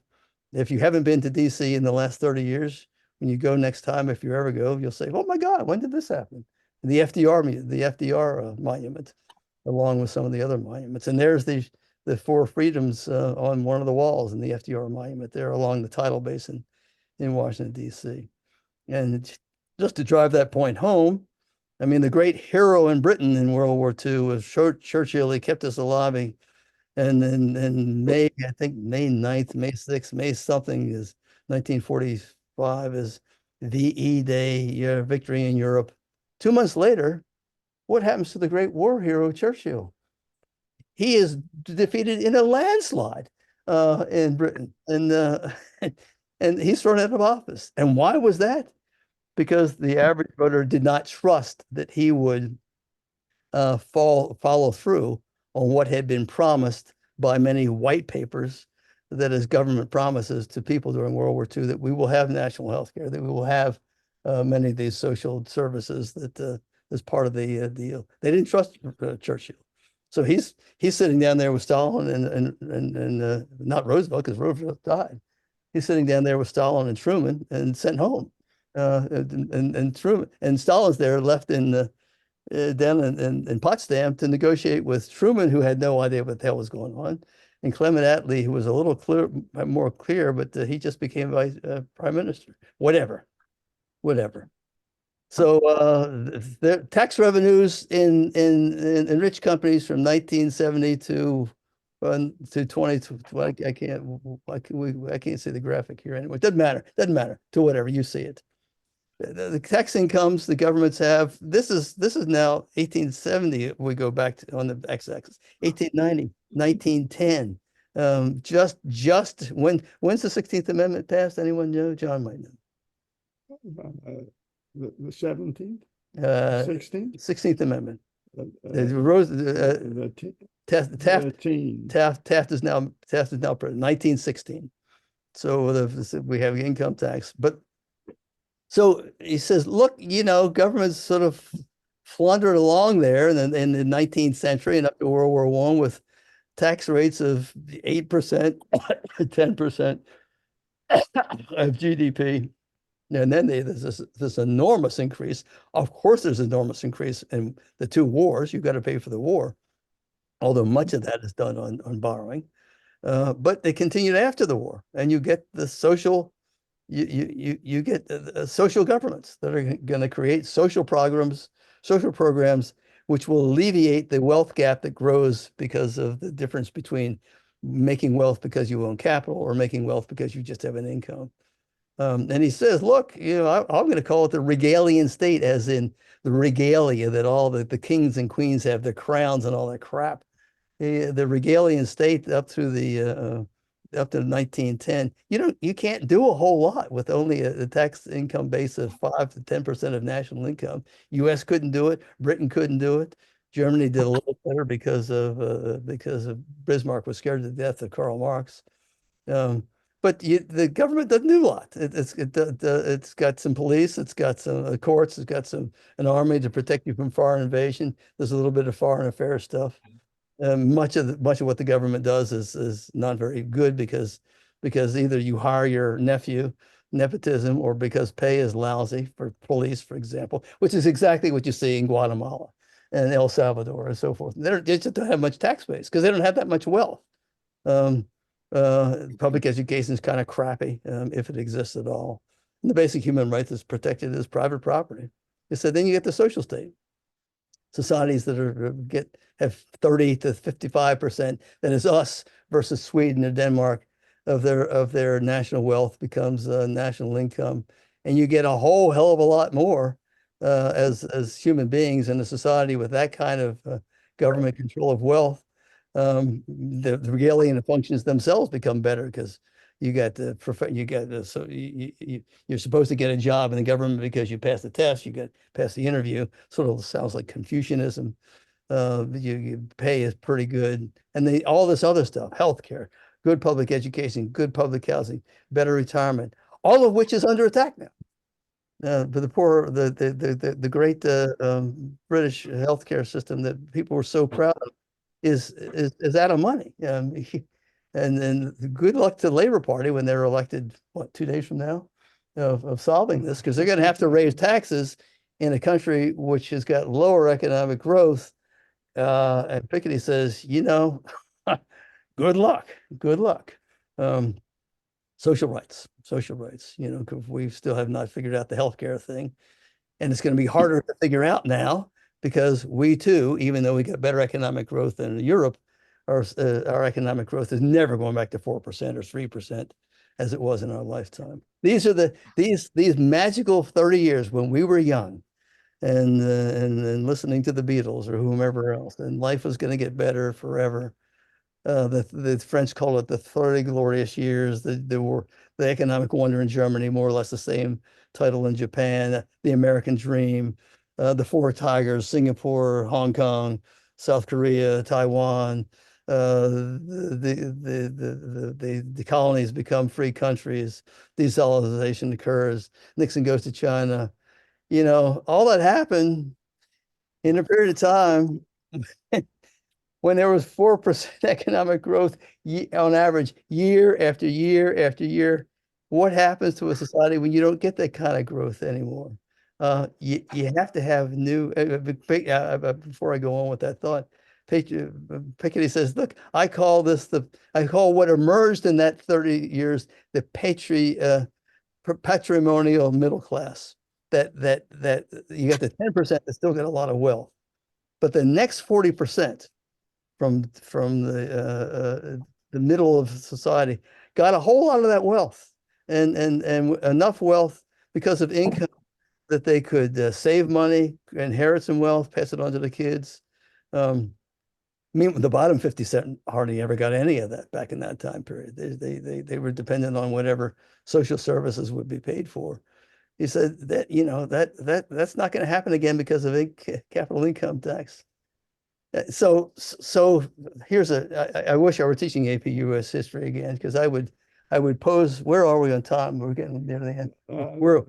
if you haven't been to DC in the last 30 years, when you go next time, if you ever go, you'll say, "Oh my God, when did this happen?" The FDR monument, along with some of the other monuments. And there's the Four Freedoms on one of the walls in the FDR monument there along the tidal basin in Washington, D.C. And just to drive that point home, I mean, the great hero in Britain in World War II was Churchill. He kept us alive. And in May, I think May 9th, May 6th, May something is 1945 is VE Day, victory in Europe. 2 months later, what happens to the great war hero Churchill? He is defeated in a landslide in Britain, and he's thrown out of office. And why was that? Because the average voter did not trust that he would follow through on what had been promised by many white papers, that is government promises to people during World War II, that we will have national health care, that we will have many of these social services that as part of the deal. They didn't trust Churchill. So he's sitting down there with Stalin and not Roosevelt, because Roosevelt died. He's sitting down there with Stalin and Truman and sent home. And Truman and Stalin's there left down in Potsdam to negotiate with Truman, who had no idea what the hell was going on, and Clement Attlee, who was a little more clear, but he just became prime minister. Whatever. So the tax revenues in rich companies from 1970 to 20. I can't see the graphic here anyway. It doesn't matter to whatever you see it. The tax incomes the governments have. This is now 1870. If we go back to, on the x-axis, 1890, 1910. Just when's the 16th Amendment passed? Anyone know? John might know. The 17th, 16th, 16th Amendment. Taft is now president. 1916. So we have income tax, but so he says, look, governments sort of floundered along there in the 19th century and up to World War I with tax rates of 8%, 10% of GDP. And then there's this enormous increase. Of course, there's enormous increase in the two wars. You've got to pay for the war, although much of that is done on borrowing. But they continued after the war, and you get the social. You get social governments that are going to create social programs, which will alleviate the wealth gap that grows because of the difference between making wealth because you own capital or making wealth because you just have an income. And he says, look, I'm going to call it the regalian state, as in the regalia that all the kings and queens have, their crowns and all that crap. The regalian state up to 1910, you can't do a whole lot with only a tax income base of 5 to 10% of national income. U.S. couldn't do it. Britain couldn't do it. Germany did a little better because of Bismarck was scared to death of Karl Marx. but the government doesn't do a lot. It's got some police, it's got some courts, it's got an army to protect you from foreign invasion. There's a little bit of foreign affairs stuff. Much of what the government does is not very good because either you hire your nephew, nepotism, or because pay is lousy for police, for example, which is exactly what you see in Guatemala and El Salvador and so forth. They just don't have much tax base because they don't have that much wealth. Public education is kind of crappy, if it exists at all. And the basic human right that's protected is private property. So then you get the social state. Societies that have 30 to 55%, that is us versus Sweden or Denmark, of their national wealth becomes national income. And you get a whole hell of a lot more as human beings in a society with that kind of government control of wealth. The regalia and the functions themselves become better because you're supposed to get a job in the government because you passed the test, you passed the interview. Sort of sounds like Confucianism. You pay is pretty good, and all this other stuff, healthcare, good public education, good public housing, better retirement, all of which is under attack now. But the great British healthcare system that people were so proud of is out of money. And then good luck to the Labor Party when they're elected, what, 2 days from now, of solving this, because they're going to have to raise taxes in a country which has got lower economic growth. And Piketty says, good luck. Social rights, because we still have not figured out the healthcare thing. And it's going to be harder to figure out now because we too, even though we got better economic growth than Europe, our economic growth is never going back to 4% or 3% as it was in our lifetime. These are these magical 30 years when we were young and listening to the Beatles or whomever else, and life was going to get better forever. The French call it the 30 glorious years. The economic wonder in Germany, more or less the same title in Japan. The American dream, the Four Tigers, Singapore, Hong Kong, South Korea, Taiwan. The colonies become free countries. Desalinization occurs. Nixon goes to China. All that happened in a period of time when there was 4% economic growth on average, year after year after year. What happens to a society when you don't get that kind of growth anymore? You have to have new. Before I go on with that thought, Piketty says, "Look, I call what emerged in that 30 years the patrimonial middle class. That you got the 10% that still got a lot of wealth, but the next 40%." From the middle of society got a whole lot of that wealth and enough wealth because of income that they could save money, inherit some wealth, pass it on to the kids. The bottom 50% hardly ever got any of that back in that time period. They were dependent on whatever social services would be paid for. He said that that's not going to happen again because of capital income tax. So here's I wish I were teaching AP US history again, because I would pose, where are we on time? We're getting near the end. We're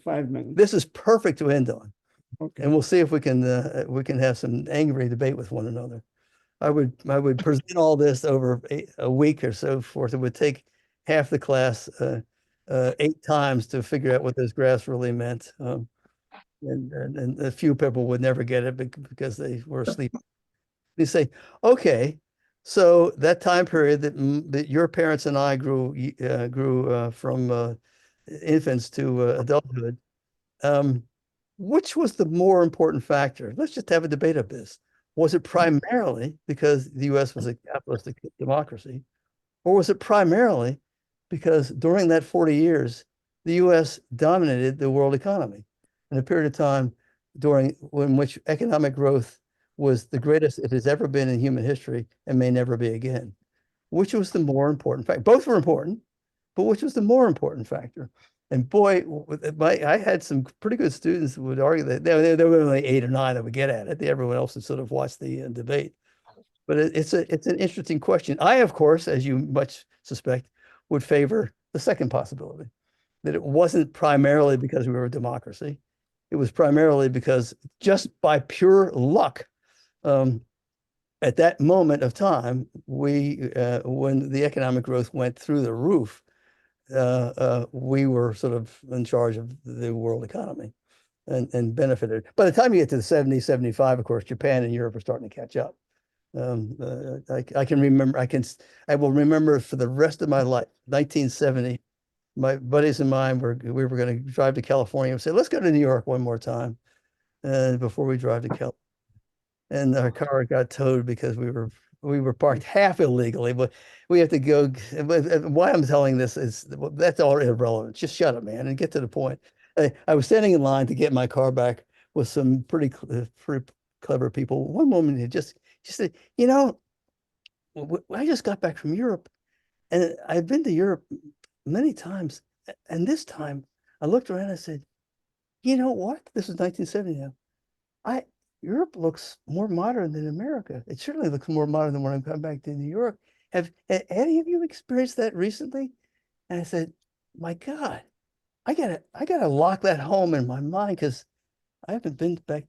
5 minutes. This is perfect to end on. Okay. And we'll see if we can have some angry debate with one another. I would present all this over a week or so forth. It would take half the class 8 times to figure out what those graphs really meant. And a few people would never get it because they were asleep. They say, okay, so that time period that your parents and I grew from infants to adulthood, which was the more important factor? Let's just have a debate of this. Was it primarily because the U.S. was a capitalistic democracy, or was it primarily because during that 40 years, the U.S. dominated the world economy in a period of time in which economic growth was the greatest it has ever been in human history and may never be again? Which was the more important factor? Both were important, but which was the more important factor? And boy, I had some pretty good students who would argue that there were only 8 or 9 that would get at it. Everyone else would sort of watch the debate. But it's an interesting question. I, of course, as you much suspect, would favor the second possibility, that it wasn't primarily because we were a democracy. It was primarily because just by pure luck, at that moment of time, when the economic growth went through the roof, we were sort of in charge of the world economy and benefited. By the time you get to the 70s, 75, of course, Japan and Europe are starting to catch up. I can remember, I will remember for the rest of my life, 1970, my buddies and mine we were going to drive to California and say, let's go to New York one more time before we drive to California. And our car got towed because we were parked half illegally, but we have to go. Why I'm telling this is that's all irrelevant. Just shut up, man, and get to the point. I was standing in line to get my car back with some pretty clever people. One woman had just said, you know, I just got back from Europe, and I've been to Europe many times, and this time I looked around and I said, you know what? This is 1970 now. Europe looks more modern than America. It certainly looks more modern than when I come back to New York. Have any of you experienced that recently? And I said, my God, I gotta lock that home in my mind because I haven't been back.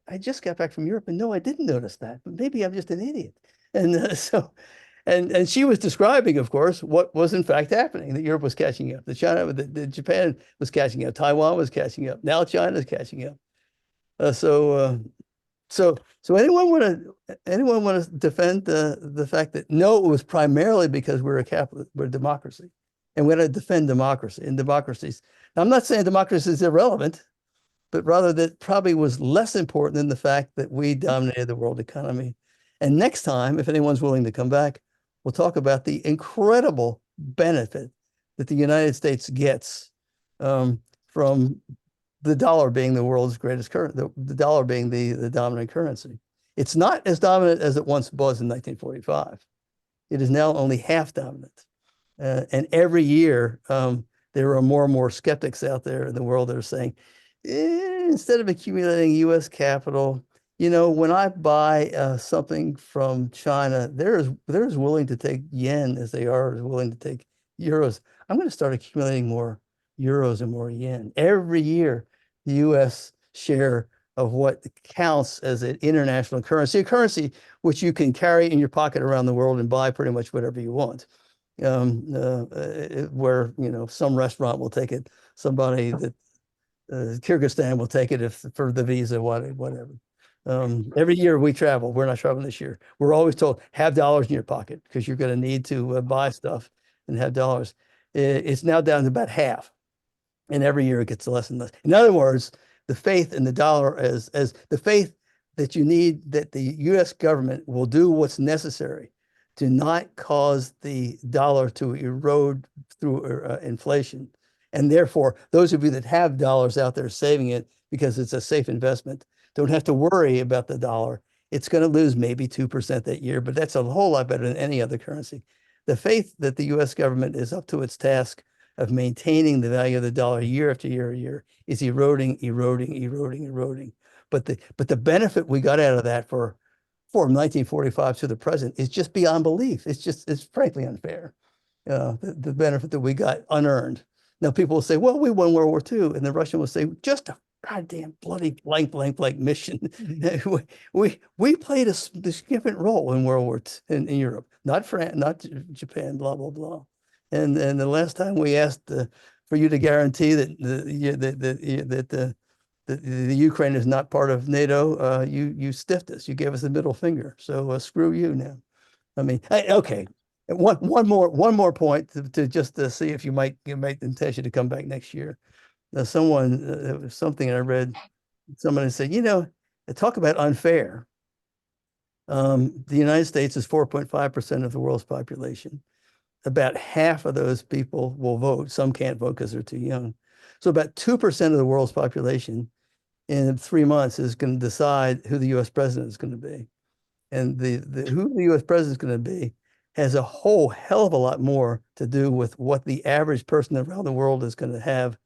I just got back from Europe, and no, I didn't notice that. But maybe I'm just an idiot. And and she was describing, of course, what was in fact happening. That Europe was catching up. That Japan was catching up. Taiwan was catching up. Now China's catching up. So anyone want to defend the fact that no, it was primarily because we're a democracy, and we're going to defend democracy and democracies. Now, I'm not saying democracy is irrelevant, but rather that probably was less important than the fact that we dominated the world economy. And next time, if anyone's willing to come back, we'll talk about the incredible benefit that the United States gets from the dollar being the world's greatest currency, the dollar being the dominant currency. It's not as dominant as it once was in 1945. It is now only half dominant. And every year, there are more and more skeptics out there in the world that are saying, instead of accumulating US capital, you know, when I buy something from China, they're as willing to take yen as they are as willing to take euros. I'm going to start accumulating more euros and more yen. Every year, the US share of what counts as an international currency, a currency which you can carry in your pocket around the world and buy pretty much whatever you want. Where, you know, some restaurant will take it, somebody that Kyrgyzstan will take it if for the visa, whatever. Every year we travel, we're not traveling this year. We're always told, have dollars in your pocket because you're going to need to buy stuff and have dollars. It's now down to about half. And every year it gets less and less. In other words, the faith in the dollar as the faith that you need, that the US government will do what's necessary to not cause the dollar to erode through inflation. And therefore, those of you that have dollars out there saving it because it's a safe investment, don't have to worry about the dollar. It's going to lose maybe 2% that year, but that's a whole lot better than any other currency. The faith that the US government is up to its task of maintaining the value of the dollar year after year is eroding. But the benefit we got out of that from 1945 to the present is just beyond belief. It's frankly unfair. The benefit that we got unearned. Now people will say, well, we won World War II, and the Russian will say, just a goddamn bloody blank mission. we played a significant role in World War II in Europe, not France, not Japan, blah blah blah. And the last time we asked for you to guarantee that the Ukraine is not part of NATO, you stiffed us. You gave us the middle finger. So screw you now. I mean, okay. One more point to just see if you might entice you to come back next year. Something I read. Somebody said, you know, talk about unfair. The United States is 4.5% of the world's population. About half of those people will vote. Some can't vote because they're too young. So about 2% of the world's population in 3 months is going to decide who the US president is going to be. And who the US president is going to be has a whole hell of a lot more to do with what the average person around the world is going to have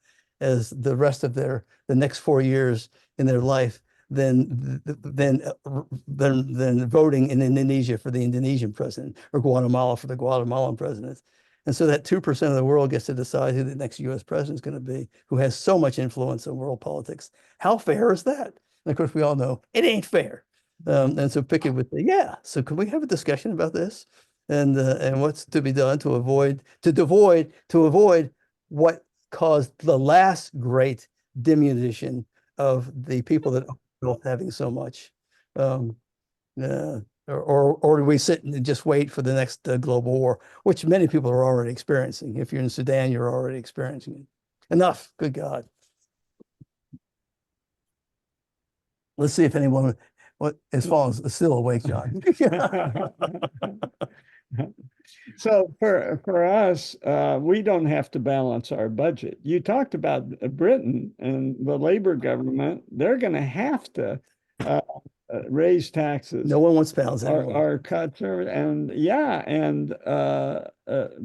as the rest of the next 4 years in their life than voting in Indonesia for the Indonesian president or Guatemala for the Guatemalan president. And so that 2% of the world gets to decide who the next US president is going to be, who has so much influence in world politics. How fair is that? And of course, we all know it ain't fair. And so Piketty would say, yeah, so can we have a discussion about this? And what's to be done to avoid what caused the last great diminution of the people that are having so much. Or do we sit and just wait for the next global war, which many people are already experiencing. If you're in Sudan, you're already experiencing it. Enough, good God. Let's see if anyone is still awake, John. So for us, we don't have to balance our budget. You talked about Britain and the Labour government. They're going to have to raise taxes. No one wants to balance our cuts are, and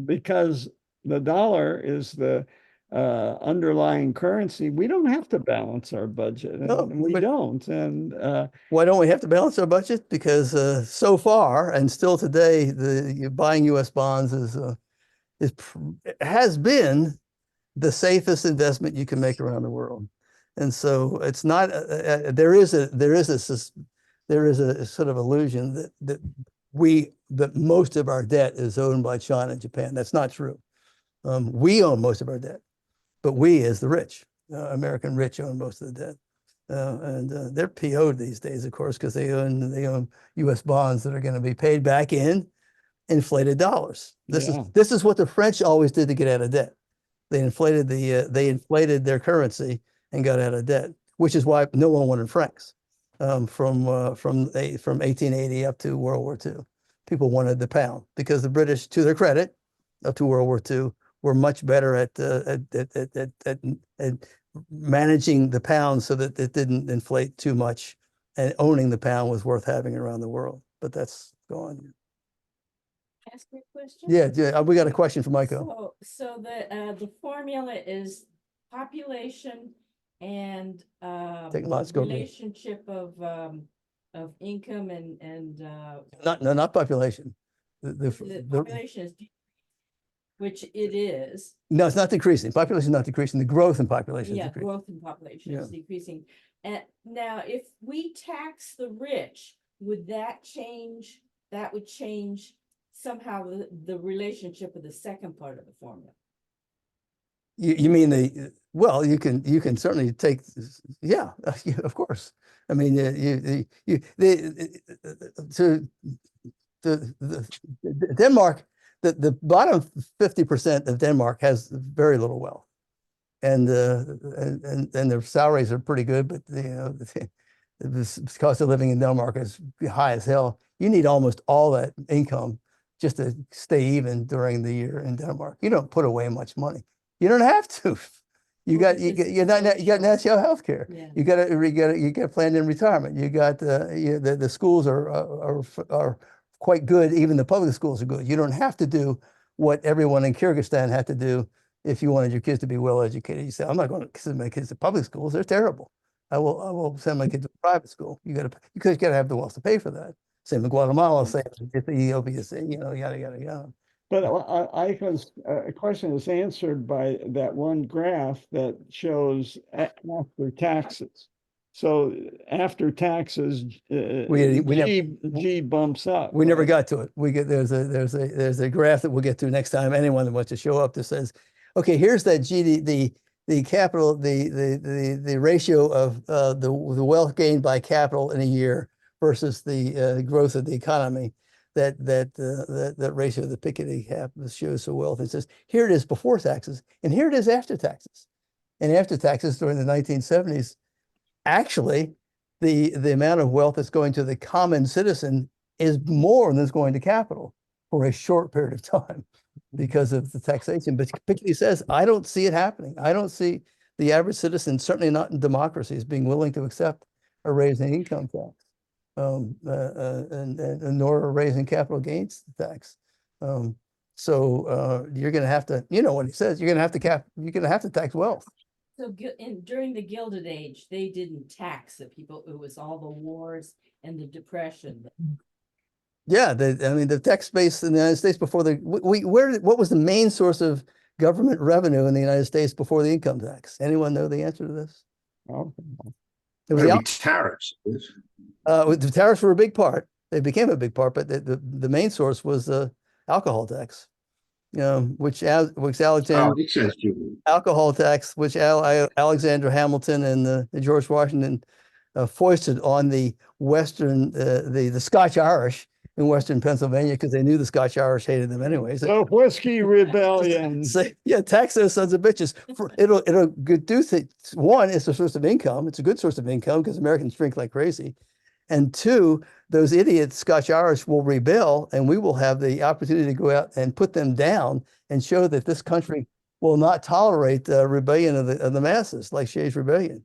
because the dollar is the underlying currency, we don't have to balance our budget, and we don't. And why don't we have to balance our budget? Because so far and still today, buying U.S. bonds has been the safest investment you can make around the world. And so it's not. There is a sort of illusion that most of our debt is owned by China and Japan. That's not true. We own most of our debt. But we, as the rich, American rich, own most of the debt, and they're PO'd these days, of course, because they own U.S. bonds that are going to be paid back in inflated dollars. This is what the French always did to get out of debt. They inflated their currency and got out of debt, which is why no one wanted francs from 1880 up to World War II. People wanted the pound because the British, to their credit, up to World War II, were much better at managing the pound so that it didn't inflate too much, and owning the pound was worth having around the world. But that's gone. Ask me a question? Yeah, we got a question from Michael. So the formula is population and relationship of income and not population. The population is, which it is. No, it's not decreasing. Population is not decreasing. The growth in population is decreasing. Growth in population is decreasing. And now, if we tax the rich, would that change? That would change somehow the relationship of the second part of the formula. You mean you can certainly take, of course. I mean, Denmark, the bottom 50% of Denmark has very little wealth, and their salaries are pretty good, but the cost of living in Denmark is high as hell. You need almost all that income just to stay even during the year in Denmark. You don't put away much money. You don't have to. You got national health care. Yeah. You got planned in retirement. You got the schools are quite good. Even the public schools are good. You don't have to do what everyone in Kyrgyzstan had to do if you wanted your kids to be well educated. You say, I'm not going to send my kids to public schools. They're terrible. I will send my kids to private school. You got to have the wealth to pay for that. Same in Guatemala, same in Ethiopia, yada yada yada. But Icon's question is answered by that one graph that shows after taxes. So after taxes, G bumps up. We never got to it. There's a graph that we'll get to next time. Anyone that wants to show up that says, okay, here's that the capital, the ratio of the wealth gained by capital in a year versus the growth of the economy. That ratio that Piketty shows so well. It says, here it is before taxes, and here it is after taxes. And after taxes during the 1970s, actually, the amount of wealth that's going to the common citizen is more than is going to capital for a short period of time because of the taxation. But Piketty says, I don't see it happening. I don't see the average citizen, certainly not in democracies, being willing to accept a raise in income tax. And nor raising capital gains tax. So you're going to have to, what he says, you're going to have to tax wealth. So during the Gilded Age, they didn't tax the people. It was all the wars and the Depression. Yeah, I mean, the tax base in the United States before what was the main source of government revenue in the United States before the income tax? Anyone know the answer to this? Oh, It was Maybe tariffs. the tariffs were a big part. They became a big part, but the main source was the alcohol tax, which Alexander Makes sense to me. alcohol tax, which Alexander Hamilton and George Washington foisted on the Western, the Scotch Irish in Western Pennsylvania because they knew the Scotch Irish hated them anyway. So Whiskey Rebellion. Yeah, tax those sons of bitches. It'll do things. One, it's a source of income. It's a good source of income because Americans drink like crazy. And two, those idiots, Scotch Irish, will rebel, and we will have the opportunity to go out and put them down and show that this country will not tolerate the rebellion of the masses, like Shays' Rebellion.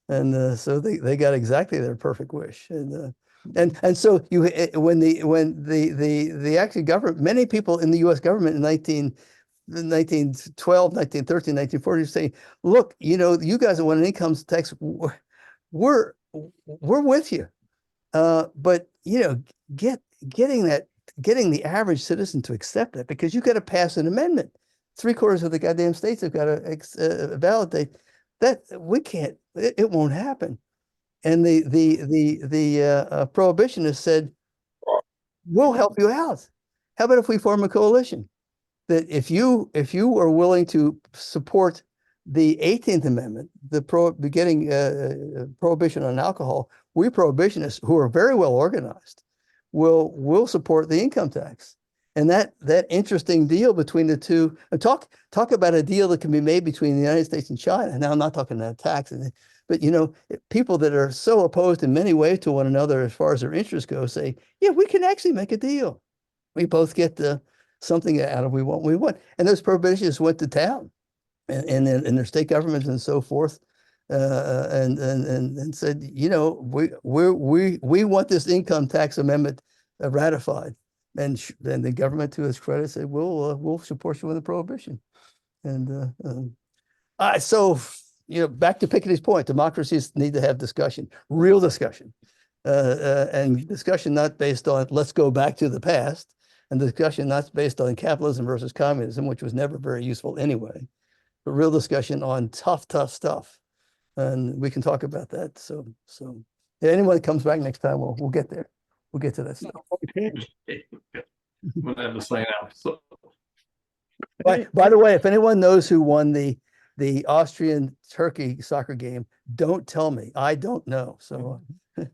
And so they got exactly their perfect wish. And so when the actual government, many people in the U.S. government in 1912, 1913, 1940 saying, look, you guys want an income tax, we're with you. But getting the average citizen to accept it, because you got to pass an amendment. 3/4 of the goddamn states have got to validate that. We can't. It won't happen. And the prohibitionists said, we'll help you out. How about if we form a coalition? That if you are willing to support the 18th Amendment, getting prohibition on alcohol, we prohibitionists, who are very well organized, will support the income tax. And that interesting deal between the two, and talk about a deal that can be made between the United States and China. Now, I'm not talking about tax, but people that are so opposed in many ways to one another as far as their interests go say, yeah, we can actually make a deal. We both get something out of what we want. And those prohibitionists went to town and their state governments and so forth, and said, we want this income tax amendment ratified. And then the government, to its credit, said, we'll support you with the prohibition. And so back to Piketty's point, democracies need to have discussion, real discussion, and discussion not based on let's go back to the past, and discussion not based on capitalism versus communism, which was never very useful anyway, but real discussion on tough stuff. And we can talk about that. So anyone that comes back next time, we'll get there. We'll get to that stuff. Okay. We'll have to sign out. So, by the way, if anyone knows who won the Austrian-Turkey soccer game, don't tell me. I don't know. So Wait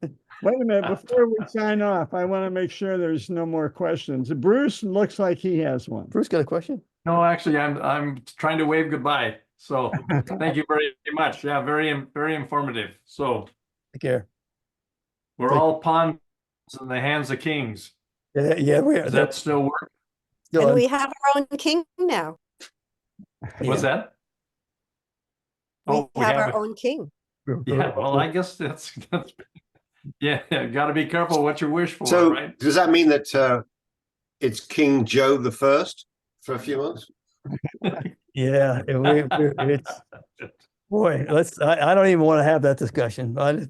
a minute, before we sign off, I want to make sure there's no more questions. Bruce looks like he has one. Bruce got a question? no, actually, I'm trying to wave goodbye. So thank you very much. Yeah, very informative. So Take care. we're all pawns in the hands of kings. Yeah, we are. Does that still work? Go And on. we have our own king now. What's that? We have our own king. Yeah, well, I guess that's yeah, got to be careful what you wish for, So right? does that mean that it's King Joe the First for a few months? Yeah, it's boy. I don't even want to have that discussion. I'm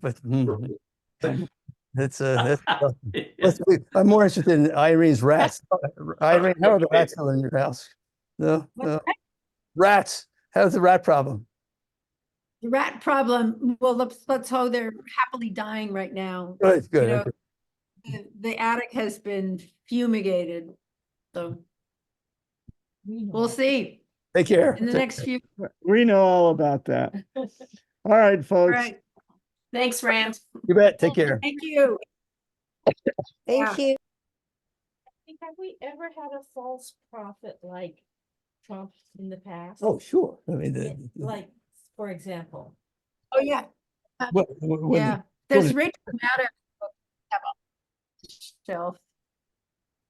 more interested in Irene's rats. Irene, how are the rats doing in your house? No. Rats. How's the rat problem? The rat problem, well, let's hope they're happily dying right now. Good. You know, the attic has been fumigated, so we'll see Take care. in the next few. We know all about that. All right, All folks. right. Thanks, Rand. You bet. Take care. Thank you. Thank you. Have we ever had a false prophet like Trump in the past? Oh, sure. I mean, Like, for example. Oh, yeah. what, Yeah. There's Rachel Maddow book I have on the shelf.